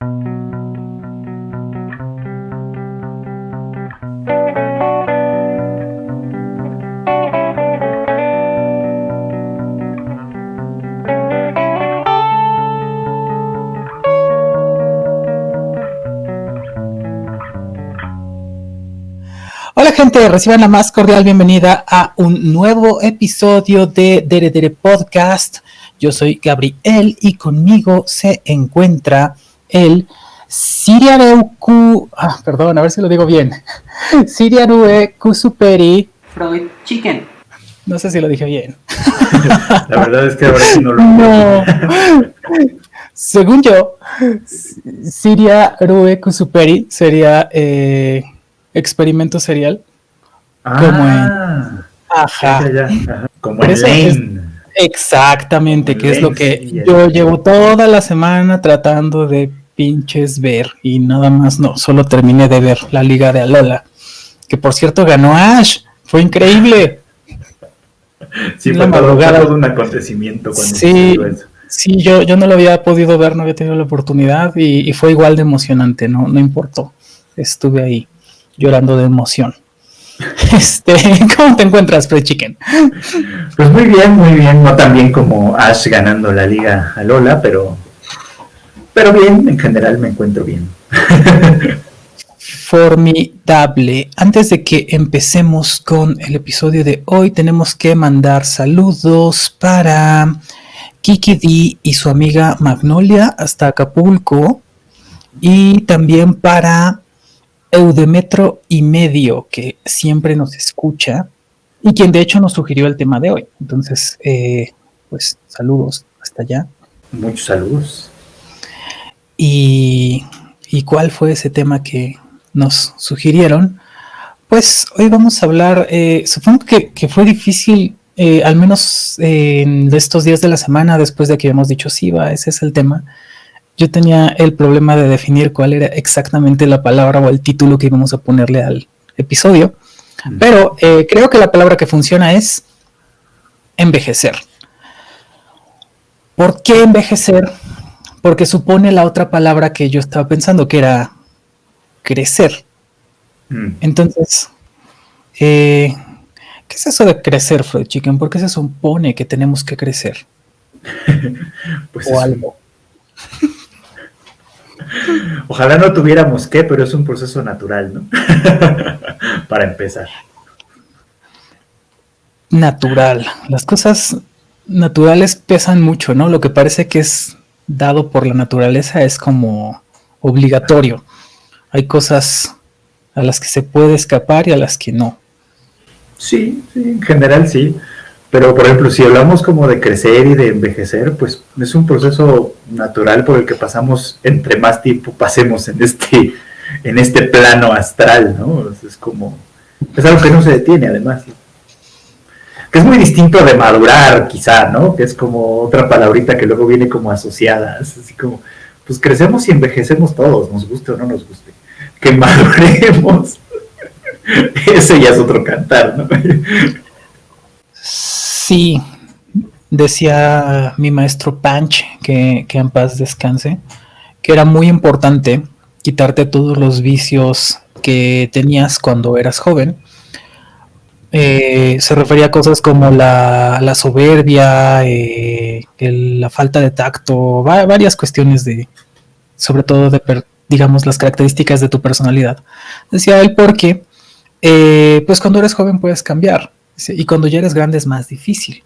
Hola gente, reciban la más cordial bienvenida a un nuevo episodio de Dere Dere Podcast. Yo soy Gabriel y conmigo se encuentra el Siriareuku, perdón, a ver si lo digo bien. Siriarue Kusuperi Freud Chicken. No sé si lo dije bien. La verdad es que ahora sí no lo No. Según yo, Siriarue Kusuperi sería experimento serial. Como en... Ajá. Ajá. Como en Lane. Exactamente, que es lo que yo llevo toda la semana tratando de pinches ver. Y nada más no, solo terminé de ver la Liga de Alola. Que por cierto ganó Ash. Fue increíble. Sí, fue todo un acontecimiento cuando sucedió eso. Sí, yo no lo había podido ver, no había tenido la oportunidad y fue igual de emocionante, no importó. Estuve ahí llorando de emoción. ¿Cómo te encuentras, Freud Chicken? Pues muy bien, no tan bien como Ash ganando la Liga Alola, pero bien, en general me encuentro bien. Formidable. Antes de que empecemos con el episodio de hoy, tenemos que mandar saludos para Kiki D y su amiga Magnolia hasta Acapulco, y también para Eudemetro y medio, que siempre nos escucha y quien de hecho nos sugirió el tema de hoy. Entonces, pues saludos hasta allá. Muchos saludos. ¿Y cuál fue ese tema que nos sugirieron? Pues hoy vamos a hablar, supongo que fue difícil, al menos en estos días de la semana, después de que habíamos dicho sí, ese es el tema. Yo tenía el problema de definir cuál era exactamente la palabra o el título que íbamos a ponerle al episodio, pero creo que la palabra que funciona es envejecer. ¿Por qué envejecer? Porque supone la otra palabra que yo estaba pensando, que era crecer. Entonces, ¿qué es eso de crecer, Freud Chicken? ¿Por qué se supone que tenemos que crecer? Pues o algo. Ojalá no tuviéramos que, pero es un proceso natural, ¿no? Para empezar. Natural. Las cosas naturales pesan mucho, ¿no? Lo que parece que es dado por la naturaleza es como obligatorio. Hay cosas a las que se puede escapar y a las que no. Sí, en general sí. Pero, por ejemplo, si hablamos como de crecer y de envejecer, pues es un proceso natural por el que pasamos, entre más tiempo pasemos en este plano astral, ¿no? Es algo que no se detiene, además. Que es muy distinto de madurar, quizá, ¿no? Que es como otra palabrita que luego viene como asociada. Es así como, pues crecemos y envejecemos todos, nos guste o no nos guste. Que maduremos. Ese ya es otro cantar, ¿no? Sí, decía mi maestro Panch, que en paz descanse, que era muy importante quitarte todos los vicios que tenías cuando eras joven. Se refería a cosas como la soberbia, la falta de tacto, varias cuestiones sobre todo digamos, las características de tu personalidad. Decía él porque, pues cuando eres joven puedes cambiar. Y cuando ya eres grande es más difícil.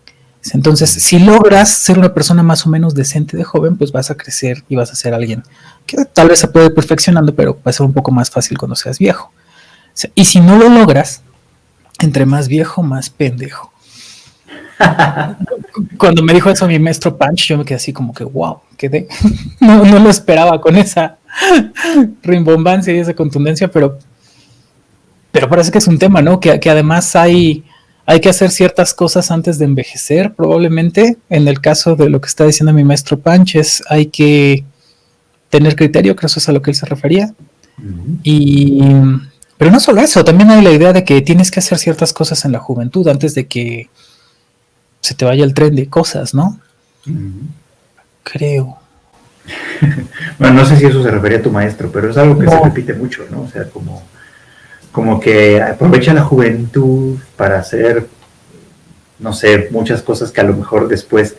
Entonces, si logras ser una persona más o menos decente de joven, pues vas a crecer y vas a ser alguien que tal vez se puede ir perfeccionando, pero va a ser un poco más fácil cuando seas viejo. Y si no lo logras, entre más viejo, más pendejo. Cuando me dijo eso mi maestro Punch, yo me quedé así como que wow, no lo esperaba con esa rimbombancia y esa contundencia, pero parece que es un tema, ¿no? Que además hay que hacer ciertas cosas antes de envejecer, probablemente. En el caso de lo que está diciendo mi maestro Panches, hay que tener criterio, creo que eso es a lo que él se refería. Pero no solo eso, también hay la idea de que tienes que hacer ciertas cosas en la juventud antes de que se te vaya el tren de cosas, ¿no? Creo. bueno, no sé si eso se refería a tu maestro, pero es algo que se No. repite mucho, ¿no? O sea, como que aprovecha la juventud para hacer, no sé, muchas cosas que a lo mejor después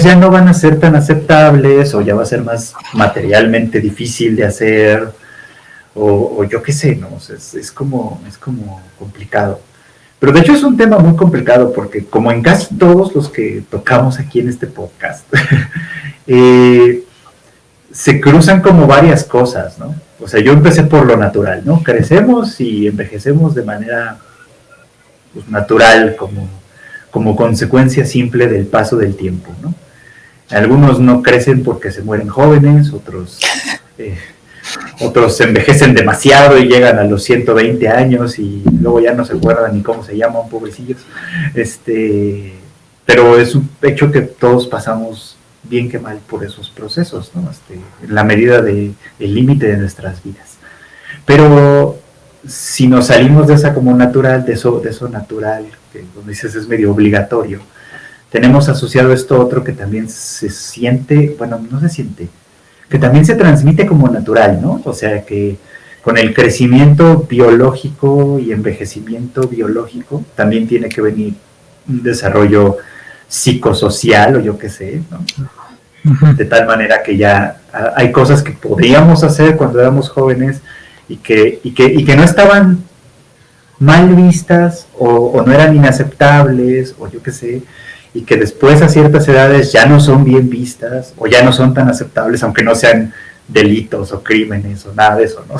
ya no van a ser tan aceptables o ya va a ser más materialmente difícil de hacer o yo qué sé, ¿no? O sea, es como complicado. Pero de hecho es un tema muy complicado porque como en casi todos los que tocamos aquí en este podcast, eh, se cruzan como varias cosas, ¿no? O sea, yo empecé por lo natural, ¿no? Crecemos y envejecemos de manera pues, natural, como consecuencia simple del paso del tiempo, ¿no? Algunos no crecen porque se mueren jóvenes, otros envejecen demasiado y llegan a los 120 años y luego ya no se acuerdan ni cómo se llaman, pobrecillos. Pero es un hecho que todos pasamos bien que mal por esos procesos, ¿no? En la medida del límite de nuestras vidas. Pero si nos salimos de esa como natural, de eso natural, que como dices es medio obligatorio, tenemos asociado esto otro que también se siente, bueno, no se siente, que también se transmite como natural, ¿no? O sea que con el crecimiento biológico y envejecimiento biológico también tiene que venir un desarrollo psicosocial o yo qué sé, ¿no? De tal manera que ya hay cosas que podríamos hacer cuando éramos jóvenes y que no estaban mal vistas o no eran inaceptables o yo qué sé, y que después a ciertas edades ya no son bien vistas o ya no son tan aceptables, aunque no sean delitos o crímenes o nada de eso, ¿no?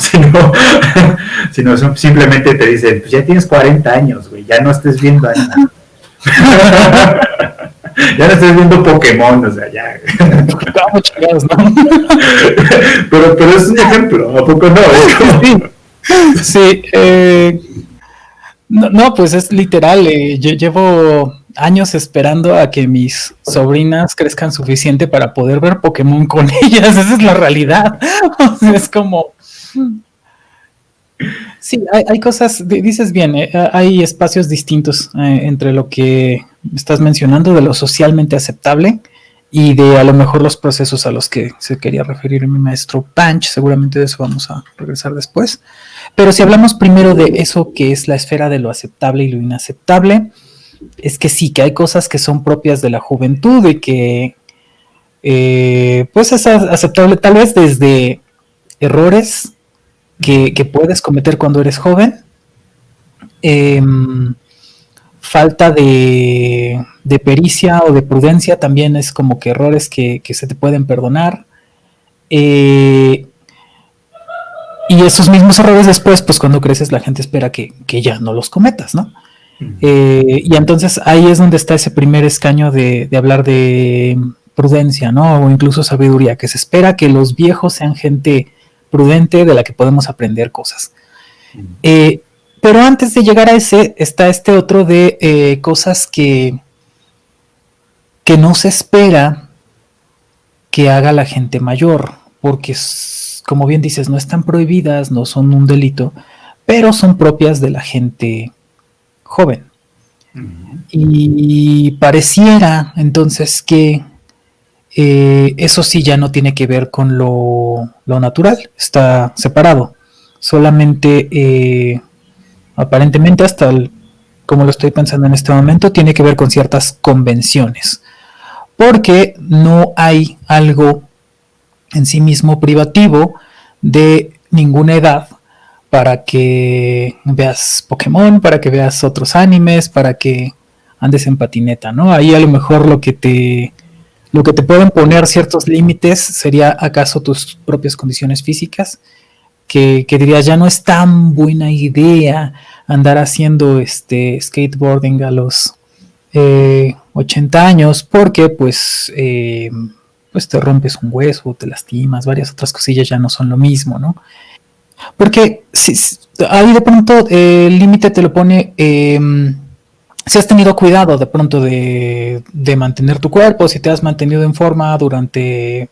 Sino simplemente te dicen, pues ya tienes 40 años, güey, ya no estés viendo anime. Ya no estés viendo Pokémon, o sea, ya. Estamos chingados, ¿no? pero es un ejemplo, ¿a poco no? Sí, no, pues es literal. Yo llevo años esperando a que mis sobrinas crezcan suficiente para poder ver Pokémon con ellas. Esa es la realidad. O sea, es como. Sí, hay cosas, dices bien, hay espacios distintos entre lo que estás mencionando de lo socialmente aceptable y de a lo mejor los procesos a los que se quería referir mi maestro Punch. Seguramente de eso vamos a regresar después. Pero si hablamos primero de eso que es la esfera de lo aceptable y lo inaceptable, es que sí, que hay cosas que son propias de la juventud y que pues es aceptable tal vez desde errores que puedes cometer cuando eres joven, falta de pericia o de prudencia también es como que errores que se te pueden perdonar, y esos mismos errores después, pues cuando creces la gente espera que ya no los cometas, ¿no? Y entonces ahí es donde está ese primer escaño de hablar de prudencia, ¿no? O incluso sabiduría, que se espera que los viejos sean gente prudente de la que podemos aprender cosas. Pero antes de llegar a ese, está este otro de cosas que no se espera que haga la gente mayor, porque como bien dices, no están prohibidas, no son un delito, pero son propias de la gente joven. Y pareciera entonces que eso sí ya no tiene que ver con lo natural, está separado. Solamente, aparentemente, como lo estoy pensando en este momento, tiene que ver con ciertas convenciones. Porque no hay algo en sí mismo privativo de ninguna edad para que veas Pokémon, para que veas otros animes, para que andes en patineta, ¿no? Ahí a lo mejor lo que te pueden poner ciertos límites sería acaso tus propias condiciones físicas, que dirías ya no es tan buena idea andar haciendo skateboarding a los 80 años porque pues te rompes un hueso, te lastimas, varias otras cosillas ya no son lo mismo, ¿no? Porque ahí de pronto el límite te lo pone si has tenido cuidado de pronto de mantener tu cuerpo, si te has mantenido en forma durante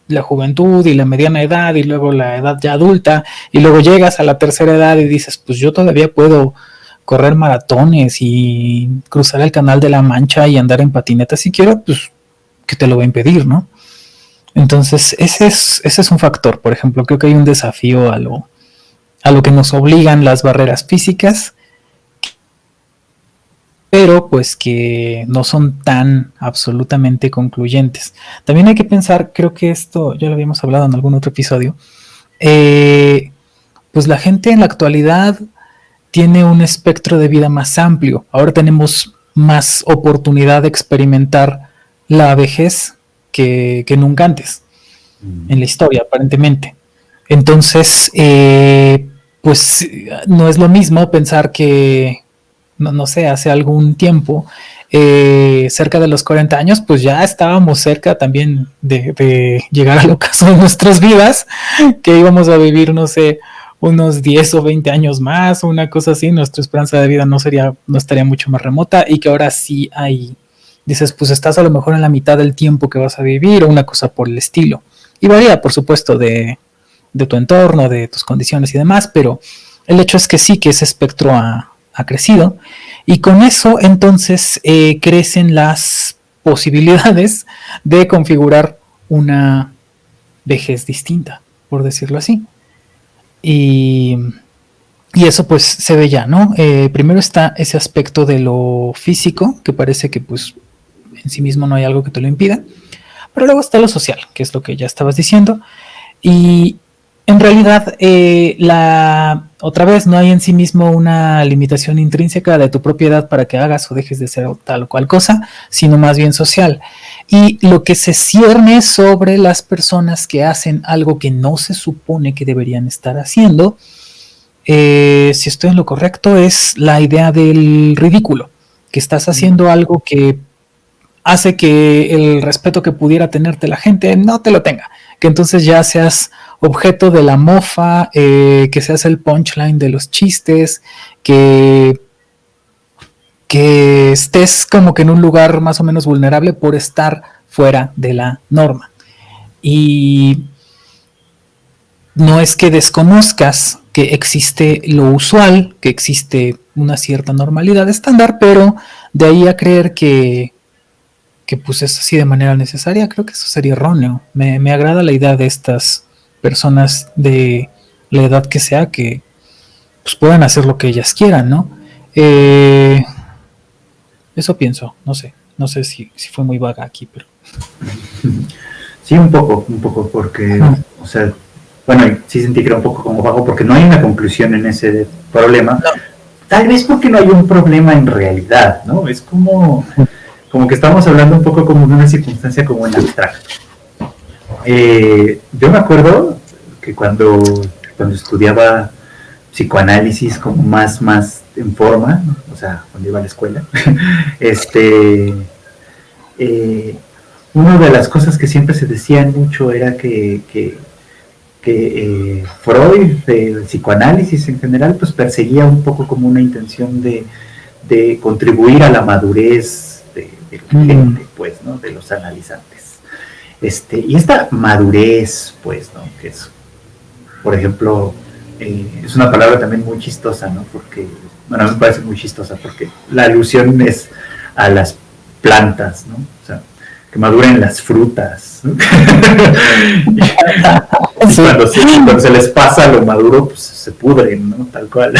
la juventud y la mediana edad y luego la edad ya adulta y luego llegas a la tercera edad y dices, pues yo todavía puedo correr maratones y cruzar el Canal de la Mancha y andar en patineta si quiero, pues ¿qué te lo va a impedir, no? Entonces, ese es un factor. Por ejemplo, creo que hay un desafío a lo que nos obligan las barreras físicas, pero pues que no son tan absolutamente concluyentes. También hay que pensar, creo que esto ya lo habíamos hablado en algún otro episodio, pues la gente en la actualidad tiene un espectro de vida más amplio. Ahora tenemos más oportunidad de experimentar la vejez que nunca antes en la historia, aparentemente. Entonces, pues no es lo mismo pensar que, no sé, hace algún tiempo, cerca de los 40 años, pues ya estábamos cerca también de llegar al ocaso de nuestras vidas, que íbamos a vivir, no sé, unos 10 o 20 años más, una cosa así, nuestra esperanza de vida no estaría mucho más remota, y que ahora sí hay, dices, pues estás a lo mejor en la mitad del tiempo que vas a vivir, o una cosa por el estilo. Y varía, por supuesto, de tu entorno, de tus condiciones y demás, pero el hecho es que sí, que ese espectro ha crecido, y con eso entonces crecen las posibilidades de configurar una vejez distinta, por decirlo así. Y, y eso pues se ve ya, ¿no? Primero está ese aspecto de lo físico, que parece que pues en sí mismo no hay algo que te lo impida, pero luego está lo social, que es lo que ya estabas diciendo, y en realidad otra vez no hay en sí mismo una limitación intrínseca de tu propiedad para que hagas o dejes de ser tal o cual cosa, sino más bien social. Y lo que se cierne sobre las personas que hacen algo que no se supone que deberían estar haciendo, si estoy en lo correcto, es la idea del ridículo, que estás haciendo algo que hace que el respeto que pudiera tenerte la gente no te lo tenga, que entonces ya seas objeto de la mofa, que seas el punchline de los chistes, que estés como que en un lugar más o menos vulnerable por estar fuera de la norma. Y no es que desconozcas que existe lo usual, que existe una cierta normalidad estándar, pero de ahí a creer que pues es así de manera necesaria, creo que eso sería erróneo. Me agrada la idea de estas personas de la edad que sea, que pues puedan hacer lo que ellas quieran, ¿no? Eso pienso, no sé si fue muy vaga aquí, pero... Sí, un poco, porque, o sea, bueno, sí sentí que era un poco como vago, porque no hay una conclusión en ese problema. No. Tal vez porque no hay un problema en realidad, ¿no? Es como que estamos hablando un poco como de una circunstancia como en abstracto. Yo me acuerdo que cuando estudiaba psicoanálisis como más en forma, ¿no? O sea, cuando iba a la escuela, una de las cosas que siempre se decían mucho era que Freud, el psicoanálisis en general, pues perseguía un poco como una intención de contribuir a la madurez de la gente, pues, ¿no? De los analizantes. Y esta madurez, pues, ¿no? Que es, por ejemplo, es una palabra también muy chistosa, ¿no? Porque, bueno, me parece muy chistosa porque la alusión es a las plantas, ¿no? O sea, que maduren las frutas, ¿no? Y cuando se les pasa lo maduro, pues se pudren, ¿no? Tal cual.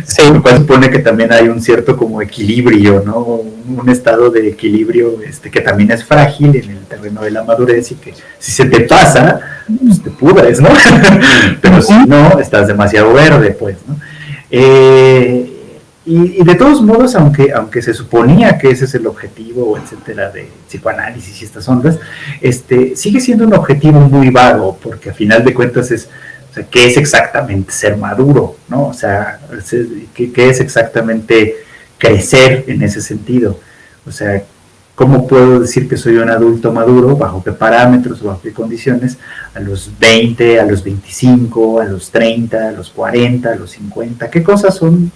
Sí. Lo cual supone que también hay un cierto como equilibrio, ¿no? Un estado de equilibrio que también es frágil en el terreno de la madurez, y que si se te pasa, pues te pudres, ¿no? Pero si no, estás demasiado verde, pues, ¿no? Y de todos modos, aunque se suponía que ese es el objetivo, etcétera, de psicoanálisis y estas ondas, sigue siendo un objetivo muy vago, porque a final de cuentas o sea, ¿qué es exactamente ser maduro, ¿no? O sea, ¿qué es exactamente crecer en ese sentido? O sea, ¿cómo puedo decir que soy un adulto maduro? ¿Bajo qué parámetros o bajo qué condiciones? A los 20, a los 25, a los 30, a los 40, a los 50, ¿qué cosas son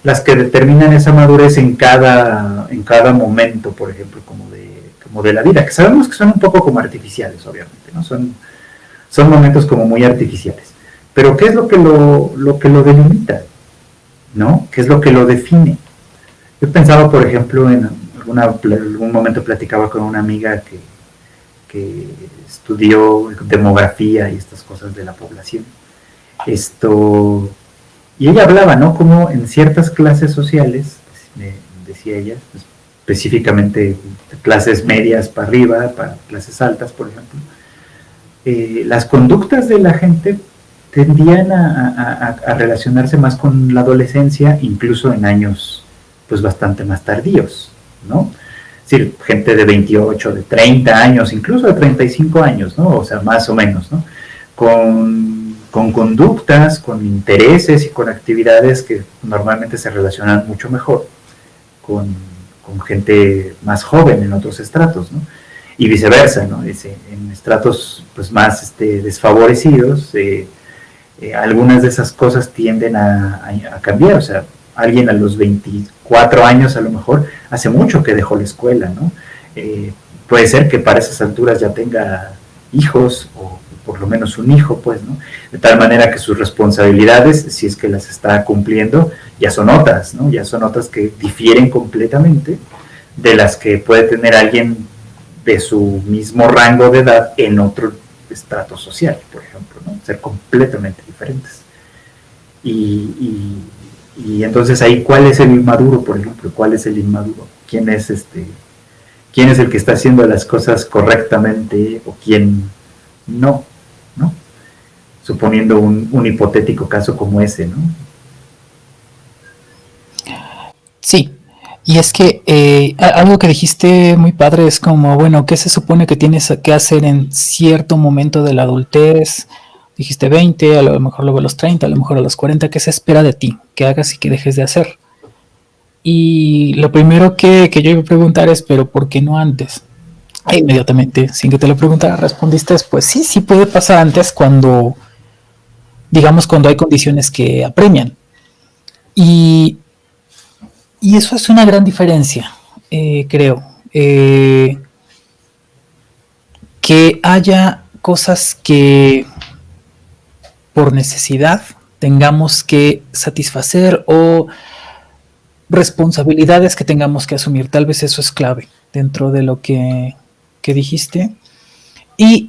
las que determinan esa madurez en cada momento, por ejemplo, como de la vida, que sabemos que son un poco como artificiales, obviamente, ¿no? Son momentos como muy artificiales. Pero ¿qué es lo que lo delimita? ¿No? ¿Qué es lo que lo define? Yo pensaba, por ejemplo, en algún momento platicaba con una amiga que estudió demografía y estas cosas de la población. Y ella hablaba, ¿no? Como en ciertas clases sociales, decía ella, específicamente de clases medias para arriba, para clases altas, por ejemplo, las conductas de la gente tendían a relacionarse más con la adolescencia, incluso en años pues bastante más tardíos, ¿no? Es decir, gente de 28, de 30 años, incluso de 35 años, ¿no? O sea, más o menos, ¿no? Con conductas, con intereses y con actividades que normalmente se relacionan mucho mejor con gente más joven en otros estratos, ¿no? Y viceversa, ¿no? En estratos pues más desfavorecidos, algunas de esas cosas tienden a cambiar. O sea, alguien a los 24 años a lo mejor hace mucho que dejó la escuela, ¿no? Puede ser que para esas alturas ya tenga hijos o por lo menos un hijo, pues, ¿no? De tal manera que sus responsabilidades, si es que las está cumpliendo, ya son otras, ¿no? Ya son otras que difieren completamente de las que puede tener alguien de su mismo rango de edad en otro estrato social, por ejemplo, ¿no? Ser completamente diferentes. Y entonces ahí, ¿cuál es el inmaduro, por ejemplo? ¿Cuál es el inmaduro? ¿Quién es el que está haciendo las cosas correctamente o quién no? ¿No? Suponiendo un hipotético caso como ese, ¿no? Sí, y es que algo que dijiste muy padre es como, bueno, ¿qué se supone que tienes que hacer en cierto momento de la adultez? Dijiste 20, a lo mejor luego a los 30, a lo mejor a los 40, ¿qué se espera de ti? ¿Qué hagas y qué dejes de hacer? Y lo primero que yo iba a preguntar es, ¿pero por qué no antes? E inmediatamente, sin que te lo preguntara, respondiste después, sí puede pasar antes cuando, digamos, cuando hay condiciones que apremian. Y eso es una gran diferencia, creo. Que haya cosas que por necesidad tengamos que satisfacer o responsabilidades que tengamos que asumir. Tal vez eso es clave dentro de lo que dijiste. Y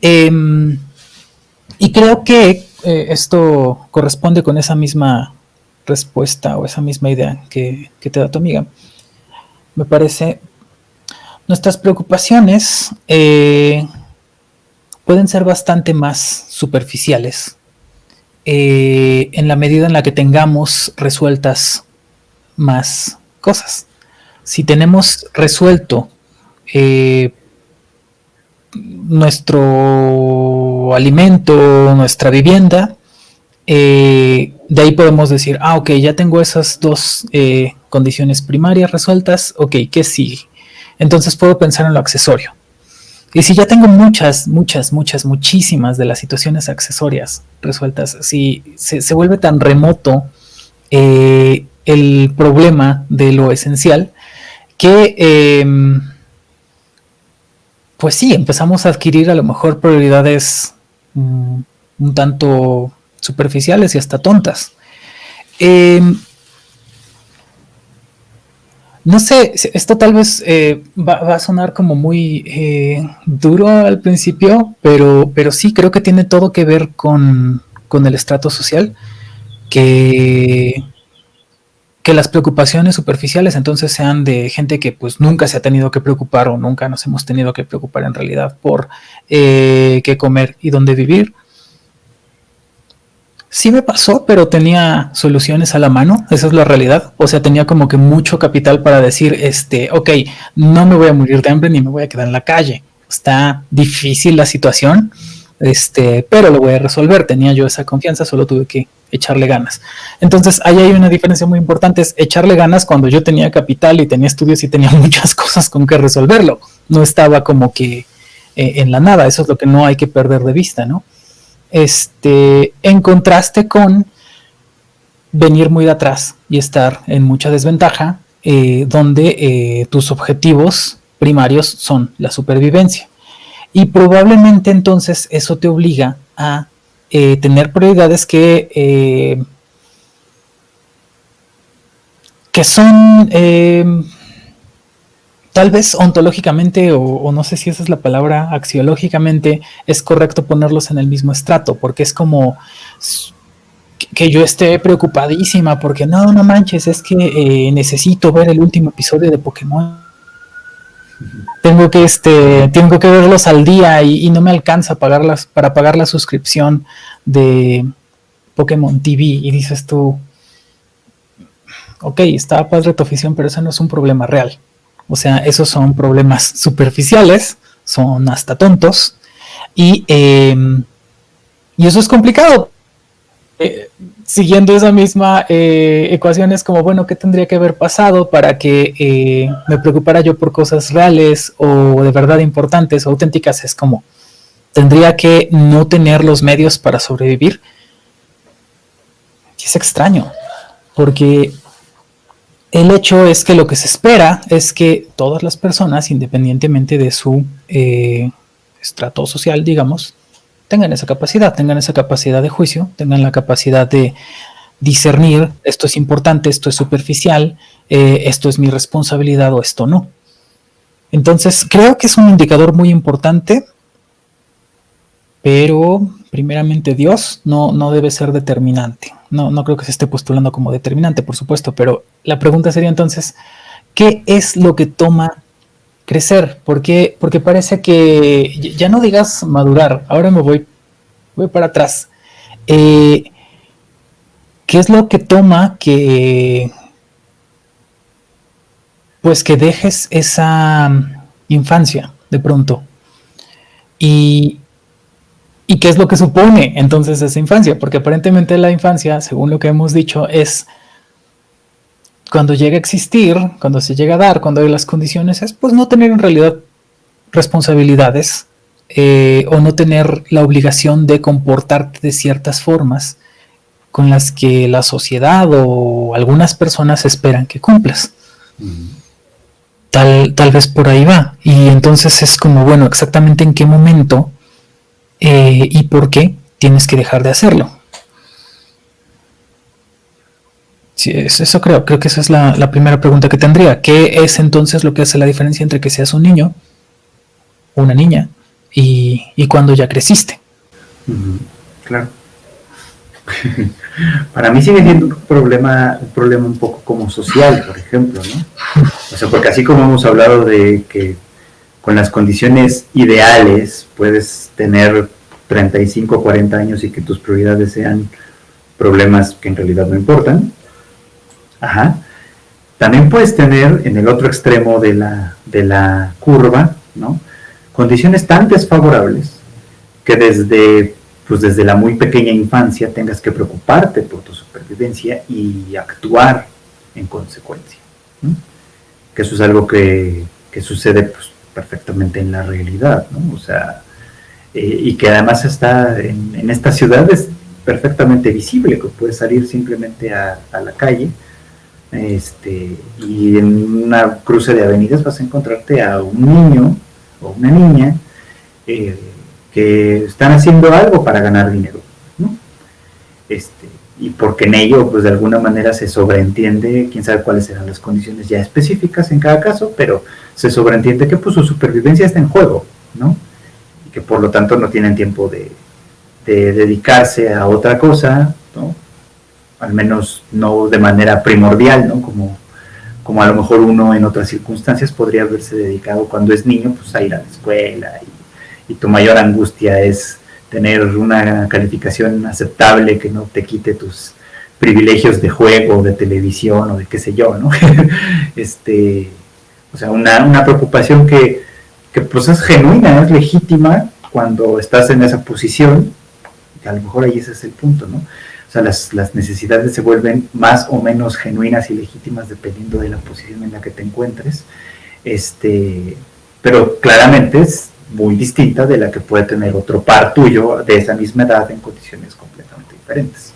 creo que esto corresponde con esa misma respuesta o esa misma idea que te da tu amiga. Me parece, nuestras preocupaciones pueden ser bastante más superficiales en la medida en la que tengamos resueltas más cosas. Si tenemos resuelto nuestro alimento, nuestra vivienda, de ahí podemos decir, ok, ya tengo esas dos condiciones primarias resueltas, ok, ¿qué sigue? Entonces puedo pensar en lo accesorio. Y si ya tengo muchísimas de las situaciones accesorias resueltas, si se vuelve tan remoto el problema de lo esencial que pues sí, empezamos a adquirir a lo mejor prioridades un tanto superficiales y hasta tontas. No sé, esto tal vez va a sonar como muy duro al principio, pero sí creo que tiene todo que ver con el estrato social, que las preocupaciones superficiales entonces sean de gente que pues nunca se ha tenido que preocupar o nunca nos hemos tenido que preocupar en realidad por qué comer y dónde vivir. Sí me pasó, pero tenía soluciones a la mano, esa es la realidad. O sea, tenía como que mucho capital para decir, ok, no me voy a morir de hambre ni me voy a quedar en la calle. Está difícil la situación, pero lo voy a resolver. Tenía yo esa confianza, solo tuve que echarle ganas. Entonces, ahí hay una diferencia muy importante, es echarle ganas cuando yo tenía capital y tenía estudios y tenía muchas cosas con que resolverlo. No estaba como que en la nada, eso es lo que no hay que perder de vista, ¿no? En contraste con venir muy de atrás y estar en mucha desventaja, donde tus objetivos primarios son la supervivencia. Y probablemente entonces eso te obliga a tener prioridades que son tal vez ontológicamente, o no sé si esa es la palabra, axiológicamente, es correcto ponerlos en el mismo estrato, porque es como que yo esté preocupadísima porque no manches, es que necesito ver el último episodio de Pokémon. Tengo que verlos al día y no me alcanza para pagar la suscripción de Pokémon TV. Y dices tú, ok, está padre tu afición, pero eso no es un problema real. O sea, esos son problemas superficiales, son hasta tontos, y eso es complicado. Siguiendo esa misma ecuación es como, bueno, ¿qué tendría que haber pasado para que me preocupara yo por cosas reales o de verdad importantes o auténticas? Es como, tendría que no tener los medios para sobrevivir. Y es extraño, porque el hecho es que lo que se espera es que todas las personas, independientemente de su estrato social, digamos, tengan esa capacidad de juicio, tengan la capacidad de discernir, esto es importante, esto es superficial, esto es mi responsabilidad o esto no. Entonces, creo que es un indicador muy importante, pero primeramente Dios no debe ser determinante. No creo que se esté postulando como determinante, por supuesto, pero la pregunta sería entonces, ¿qué es lo que toma crecer? Porque parece que, ya no digas madurar, ahora me voy para atrás. ¿Qué es lo que toma que dejes esa infancia de pronto? ¿Y qué es lo que supone entonces esa infancia? Porque aparentemente la infancia, según lo que hemos dicho, es cuando llega a existir, cuando se llega a dar, cuando hay las condiciones, es pues no tener en realidad responsabilidades o no tener la obligación de comportarte de ciertas formas con las que la sociedad o algunas personas esperan que cumplas. Tal vez por ahí va. Y entonces es como, bueno, exactamente en qué momento y por qué tienes que dejar de hacerlo. Sí, eso creo que esa es la primera pregunta que tendría. ¿Qué es entonces lo que hace la diferencia entre que seas un niño, una niña, y cuando ya creciste? Claro. Para mí sigue siendo un problema un poco como social, por ejemplo, ¿no? O sea, porque así como hemos hablado de que con las condiciones ideales puedes tener 35 o 40 años y que tus prioridades sean problemas que en realidad no importan. Ajá. También puedes tener en el otro extremo de la curva, ¿no? Condiciones tan desfavorables que desde la muy pequeña infancia tengas que preocuparte por tu supervivencia y actuar en consecuencia, ¿no? Que eso es algo que sucede pues, perfectamente en la realidad, ¿no? O sea, y que además está en esta ciudad es perfectamente visible, que puedes salir simplemente a la calle y en una cruce de avenidas vas a encontrarte a un niño o una niña que están haciendo algo para ganar dinero, ¿no? Y porque en ello, pues de alguna manera se sobreentiende, quién sabe cuáles serán las condiciones ya específicas en cada caso, pero se sobreentiende que pues su supervivencia está en juego, ¿no? Y que por lo tanto no tienen tiempo de dedicarse a otra cosa, ¿no? Al menos no de manera primordial, ¿no? Como a lo mejor uno en otras circunstancias podría haberse dedicado cuando es niño, pues a ir a la escuela y tu mayor angustia es tener una calificación aceptable que no te quite tus privilegios de juego, de televisión o de qué sé yo, ¿no? O sea, una preocupación que pues es genuina, es legítima cuando estás en esa posición, que a lo mejor ahí ese es el punto, ¿no? O sea, las necesidades se vuelven más o menos genuinas y legítimas dependiendo de la posición en la que te encuentres, pero claramente es muy distinta de la que puede tener otro par tuyo de esa misma edad en condiciones completamente diferentes.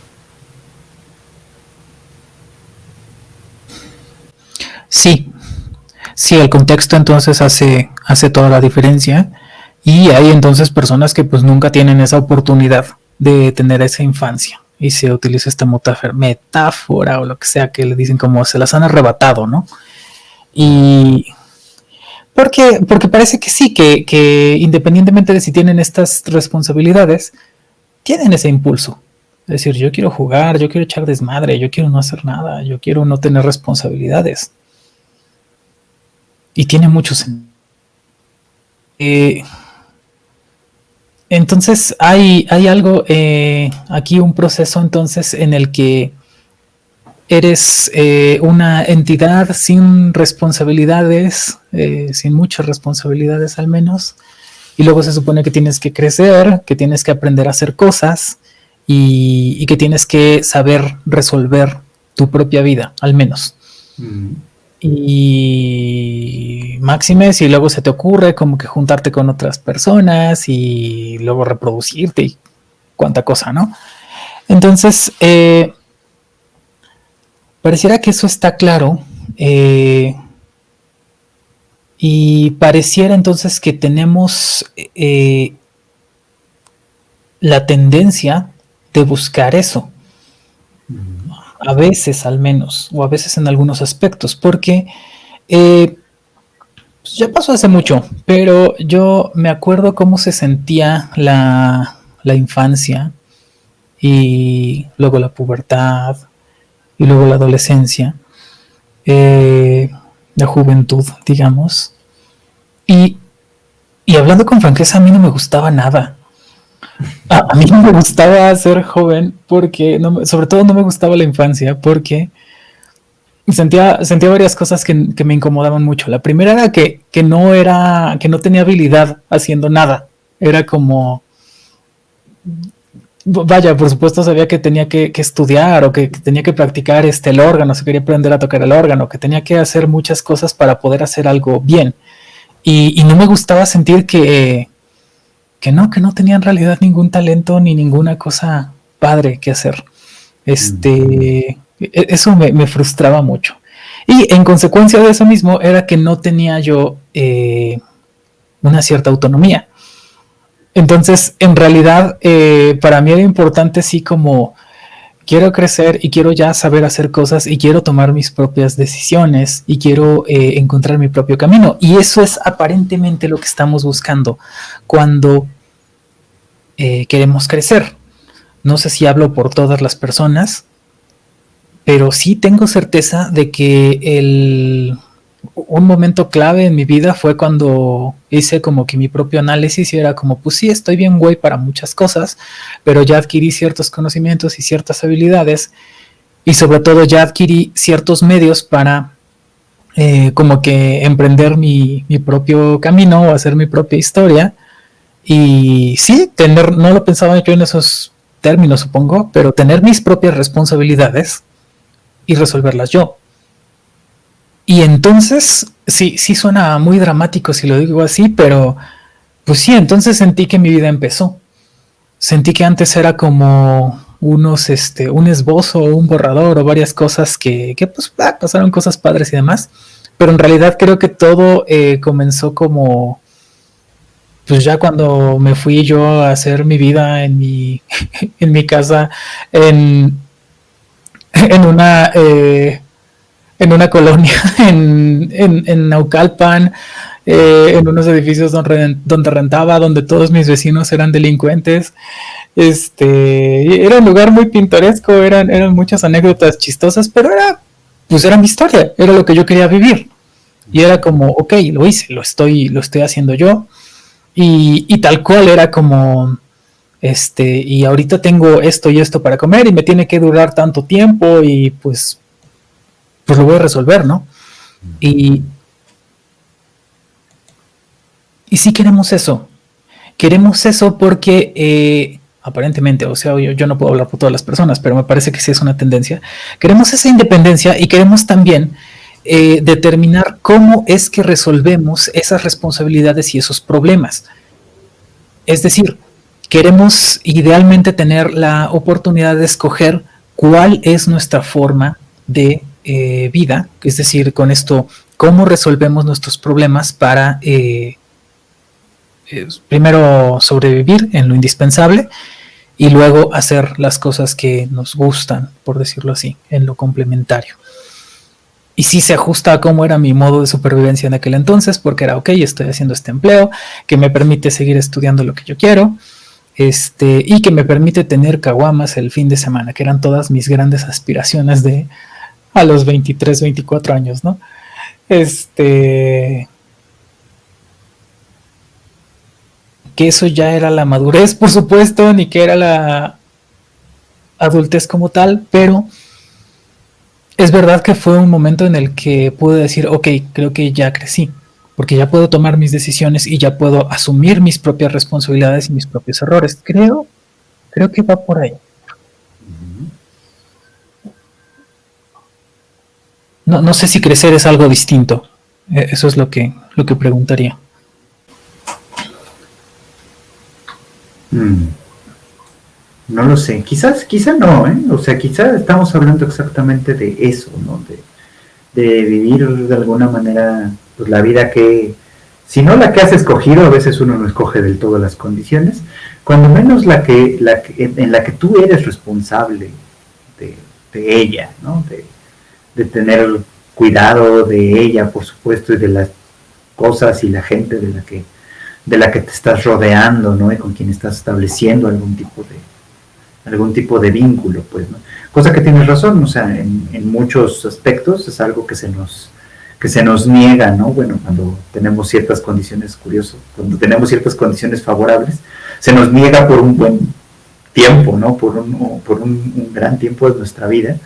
Sí, el contexto entonces hace toda la diferencia y hay entonces personas que pues nunca tienen esa oportunidad de tener esa infancia y se utiliza esta metáfora o lo que sea que le dicen como se las han arrebatado, ¿no? Y Porque parece que sí, que independientemente de si tienen estas responsabilidades, tienen ese impulso. Es decir, yo quiero jugar, yo quiero echar desmadre, yo quiero no hacer nada, yo quiero no tener responsabilidades. Y tiene mucho sentido. Entonces hay algo aquí, un proceso entonces en el que eres una entidad sin responsabilidades, sin muchas responsabilidades al menos, y luego se supone que tienes que crecer, que tienes que aprender a hacer cosas y que tienes que saber resolver tu propia vida, al menos. Y máxime si luego se te ocurre como que juntarte con otras personas y luego reproducirte y cuánta cosa, ¿no? Entonces, pareciera que eso está claro, y pareciera entonces que tenemos la tendencia de buscar eso, a veces al menos, o a veces en algunos aspectos, porque ya pasó hace mucho, pero yo me acuerdo cómo se sentía la infancia y luego la pubertad y luego la adolescencia, la juventud, digamos. Y hablando con franqueza, a mí no me gustaba nada. A mí no me gustaba ser joven porque, sobre todo no me gustaba la infancia porque sentía varias cosas que me incomodaban mucho. La primera era que no tenía habilidad haciendo nada. Era como, vaya, por supuesto sabía que tenía que estudiar o que tenía que practicar el órgano, si quería aprender a tocar el órgano, que tenía que hacer muchas cosas para poder hacer algo bien. Y no me gustaba sentir que no tenía en realidad ningún talento ni ninguna cosa padre que hacer. Eso me frustraba mucho. Y en consecuencia de eso mismo era que no tenía yo una cierta autonomía. Entonces, en realidad, para mí era importante sí como quiero crecer y quiero ya saber hacer cosas y quiero tomar mis propias decisiones y quiero encontrar mi propio camino. Y eso es aparentemente lo que estamos buscando cuando queremos crecer. No sé si hablo por todas las personas, pero sí tengo certeza de que un momento clave en mi vida fue cuando hice como que mi propio análisis y era como, pues sí, estoy bien güey para muchas cosas, pero ya adquirí ciertos conocimientos y ciertas habilidades y sobre todo ya adquirí ciertos medios para como que emprender mi propio camino o hacer mi propia historia. Y sí, no lo pensaba yo en esos términos, supongo, pero tener mis propias responsabilidades y resolverlas yo. Y entonces, sí suena muy dramático si lo digo así, pero pues sí, entonces sentí que mi vida empezó. Sentí que antes era como un esbozo, un borrador o varias cosas que pues pasaron cosas padres y demás, pero en realidad creo que todo comenzó como pues ya cuando me fui yo a hacer mi vida en mi casa en una colonia en Naucalpan, en unos edificios donde rentaba, donde todos mis vecinos eran delincuentes. Era un lugar muy pintoresco, eran muchas anécdotas chistosas, pero era mi historia, era lo que yo quería vivir. Y era como, ok, lo hice, lo estoy haciendo yo. Y tal cual era como, y ahorita tengo esto y esto para comer y me tiene que durar tanto tiempo y pues lo voy a resolver, ¿no? Y sí queremos eso. Queremos eso porque aparentemente, o sea, yo no puedo hablar por todas las personas, pero me parece que sí es una tendencia. Queremos esa independencia y queremos también determinar cómo es que resolvemos esas responsabilidades y esos problemas. Es decir, queremos idealmente tener la oportunidad de escoger cuál es nuestra forma de vida, es decir, con esto, cómo resolvemos nuestros problemas para primero sobrevivir en lo indispensable y luego hacer las cosas que nos gustan, por decirlo así, en lo complementario. y sí se ajusta a cómo era mi modo de supervivencia en aquel entonces, porque era, ok, estoy haciendo este empleo que me permite seguir estudiando lo que yo quiero, y que me permite tener caguamas el fin de semana, que eran todas mis grandes aspiraciones de a los 23, 24 años, ¿no? Que eso ya era la madurez, por supuesto, ni que era la adultez como tal, pero es verdad que fue un momento en el que pude decir, ok, creo que ya crecí, porque ya puedo tomar mis decisiones y ya puedo asumir mis propias responsabilidades y mis propios errores. Creo que va por ahí. No sé si crecer es algo distinto. Eso es lo que preguntaría. No lo sé, quizá no, ¿eh? O sea, quizá estamos hablando exactamente de eso, ¿no? De vivir de alguna manera pues, la vida que, si no la que has escogido, a veces uno no escoge del todo las condiciones, cuando menos en la que tú eres responsable de ella, ¿no? De tener cuidado de ella, por supuesto, y de las cosas y la gente de la que te estás rodeando, ¿no? Y con quien estás estableciendo algún tipo de vínculo, pues, ¿no? Cosa que tienes razón, o sea, en muchos aspectos es algo que se nos niega, ¿no? Bueno, cuando tenemos ciertas condiciones cuando tenemos ciertas condiciones favorables, se nos niega por un buen tiempo, ¿no? Por un gran tiempo de nuestra vida.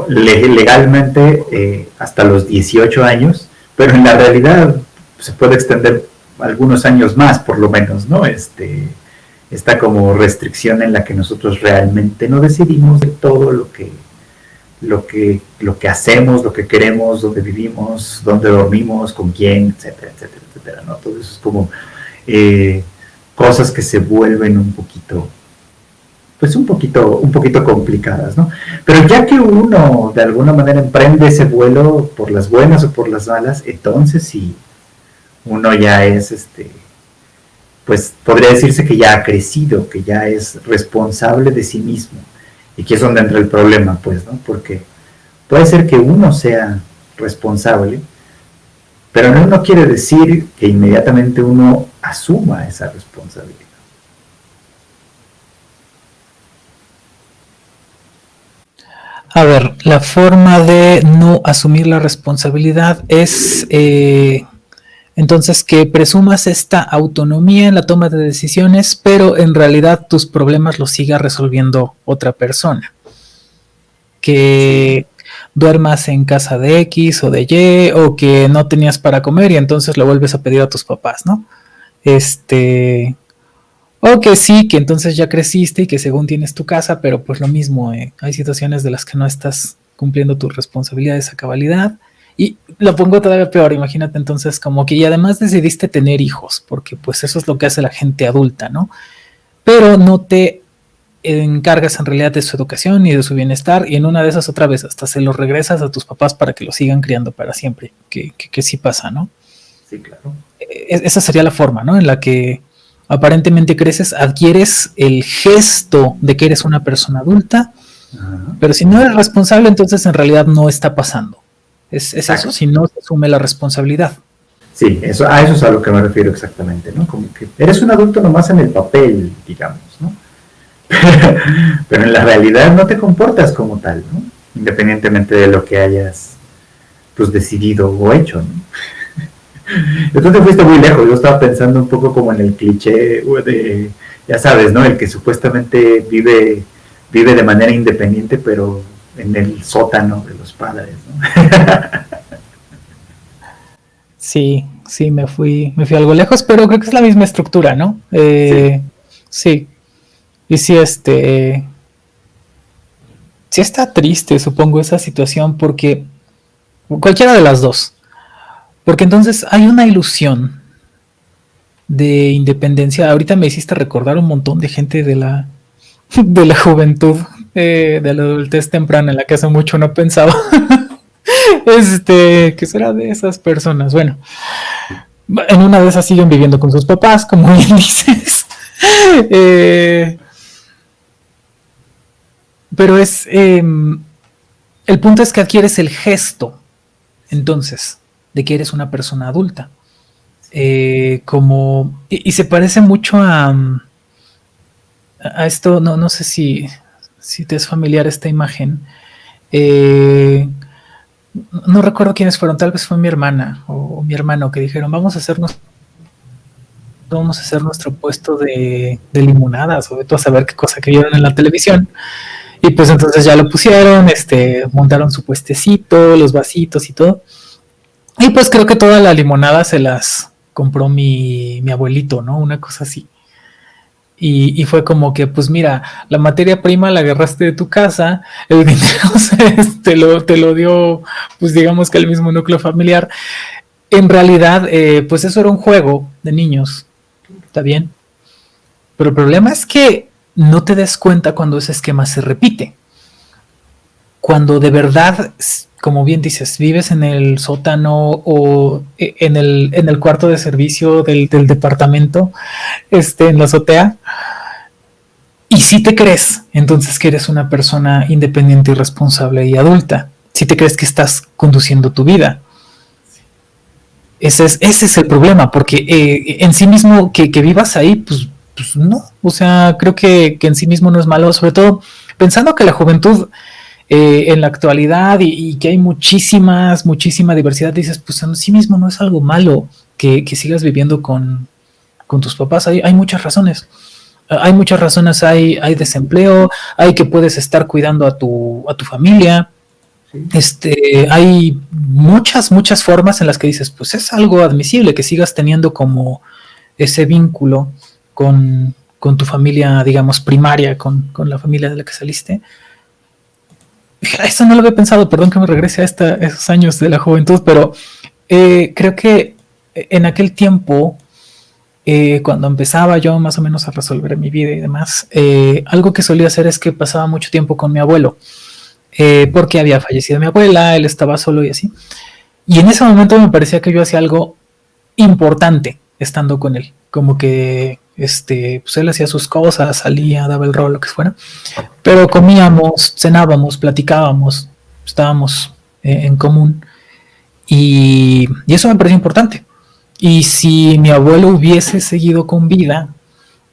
Legalmente hasta los 18 años, pero en la realidad se puede extender algunos años más, por lo menos, ¿no? Esta como restricción en la que nosotros realmente no decidimos de todo lo que hacemos, lo que queremos, dónde vivimos, dónde dormimos, con quién, etcétera, etcétera, etcétera, ¿no? Todo eso es como cosas que se vuelven un poquito complicadas, ¿no? Pero ya que uno de alguna manera emprende ese vuelo por las buenas o por las malas, entonces sí, uno ya es, pues podría decirse que ya ha crecido, que ya es responsable de sí mismo. Y aquí es donde entra el problema, pues, ¿no? Porque puede ser que uno sea responsable, pero no quiere decir que inmediatamente uno asuma esa responsabilidad. A ver, la forma de no asumir la responsabilidad es entonces que presumas esta autonomía en la toma de decisiones, pero en realidad tus problemas los siga resolviendo otra persona. Que duermas en casa de X o de Y, o que no tenías para comer y entonces lo vuelves a pedir a tus papás, ¿no? O que sí, que entonces ya creciste y que según tienes tu casa, pero pues lo mismo, hay situaciones de las que no estás cumpliendo tus responsabilidades a cabalidad. Y lo pongo todavía peor, imagínate entonces como que y además decidiste tener hijos, porque pues eso es lo que hace la gente adulta, ¿no? Pero no te encargas en realidad de su educación y de su bienestar, y en una de esas otra vez hasta se los regresas a tus papás para que los sigan criando para siempre, que sí pasa, ¿no? Sí, claro. Esa sería la forma, ¿no? En la que aparentemente creces, adquieres el gesto de que eres una persona adulta, pero si no eres responsable, entonces en realidad no está pasando. Es eso, si no se asume la responsabilidad. Sí, eso es a lo que me refiero exactamente, ¿no? Como que eres un adulto nomás en el papel, digamos, ¿no? Pero en la realidad no te comportas como tal, ¿no? Independientemente de lo que hayas pues decidido o hecho, ¿no? Entonces fuiste muy lejos. Yo estaba pensando un poco como en el cliché de, ya sabes, ¿no? El que supuestamente vive de manera independiente, pero en el sótano de los padres, ¿no? Sí, me fui algo lejos, pero creo que es la misma estructura, ¿no? Sí. Y sí, sí está triste, supongo, esa situación, porque cualquiera de las dos. Porque entonces hay una ilusión de independencia. Ahorita me hiciste recordar un montón de gente de la juventud, de la adultez temprana, en la que hace mucho no pensaba. ¿Qué será de esas personas? Bueno, en una de esas siguen viviendo con sus papás, como bien dices. Pero es El punto es que adquieres el gesto, entonces, de que eres una persona adulta. Y se parece mucho a esto, no sé si te es familiar esta imagen. No recuerdo quiénes fueron, tal vez fue mi hermana o mi hermano que dijeron, vamos a hacer nuestro puesto de limonadas, o de a saber qué cosa que vieron en la televisión. Y pues entonces ya lo pusieron, montaron su puestecito, los vasitos y todo. Y pues creo que toda la limonada se las compró mi abuelito, ¿no? Una cosa así. Y fue como que, pues mira, la materia prima la agarraste de tu casa, el dinero te lo dio, pues digamos que el mismo núcleo familiar. En realidad, pues eso era un juego de niños, ¿está bien? Pero el problema es que no te des cuenta cuando ese esquema se repite. Cuando de verdad, como bien dices, vives en el sótano o en el cuarto de servicio del departamento, en la azotea, y si te crees, entonces que eres una persona independiente y responsable y adulta, si te crees que estás conduciendo tu vida. Ese es el problema, porque en sí mismo que vivas ahí, pues no, o sea, creo que en sí mismo no es malo, sobre todo pensando que la juventud en la actualidad y que hay muchísima diversidad, dices, pues en sí mismo no es algo malo que sigas viviendo con tus papás. Hay muchas razones. Hay muchas razones, hay desempleo, hay que puedes estar cuidando a tu familia. Hay muchas formas en las que dices, pues es algo admisible que sigas teniendo como ese vínculo con tu familia, digamos, primaria, con la familia de la que saliste. Eso no lo había pensado, perdón que me regrese a esos años de la juventud, pero creo que en aquel tiempo, cuando empezaba yo más o menos a resolver mi vida y demás, algo que solía hacer es que pasaba mucho tiempo con mi abuelo, porque había fallecido mi abuela, él estaba solo y así. Y en ese momento me parecía que yo hacía algo importante estando con él, como que pues él hacía sus cosas, salía, daba el rol, lo que fuera, pero comíamos, cenábamos, platicábamos, estábamos en común, y eso me pareció importante. Y si mi abuelo hubiese seguido con vida,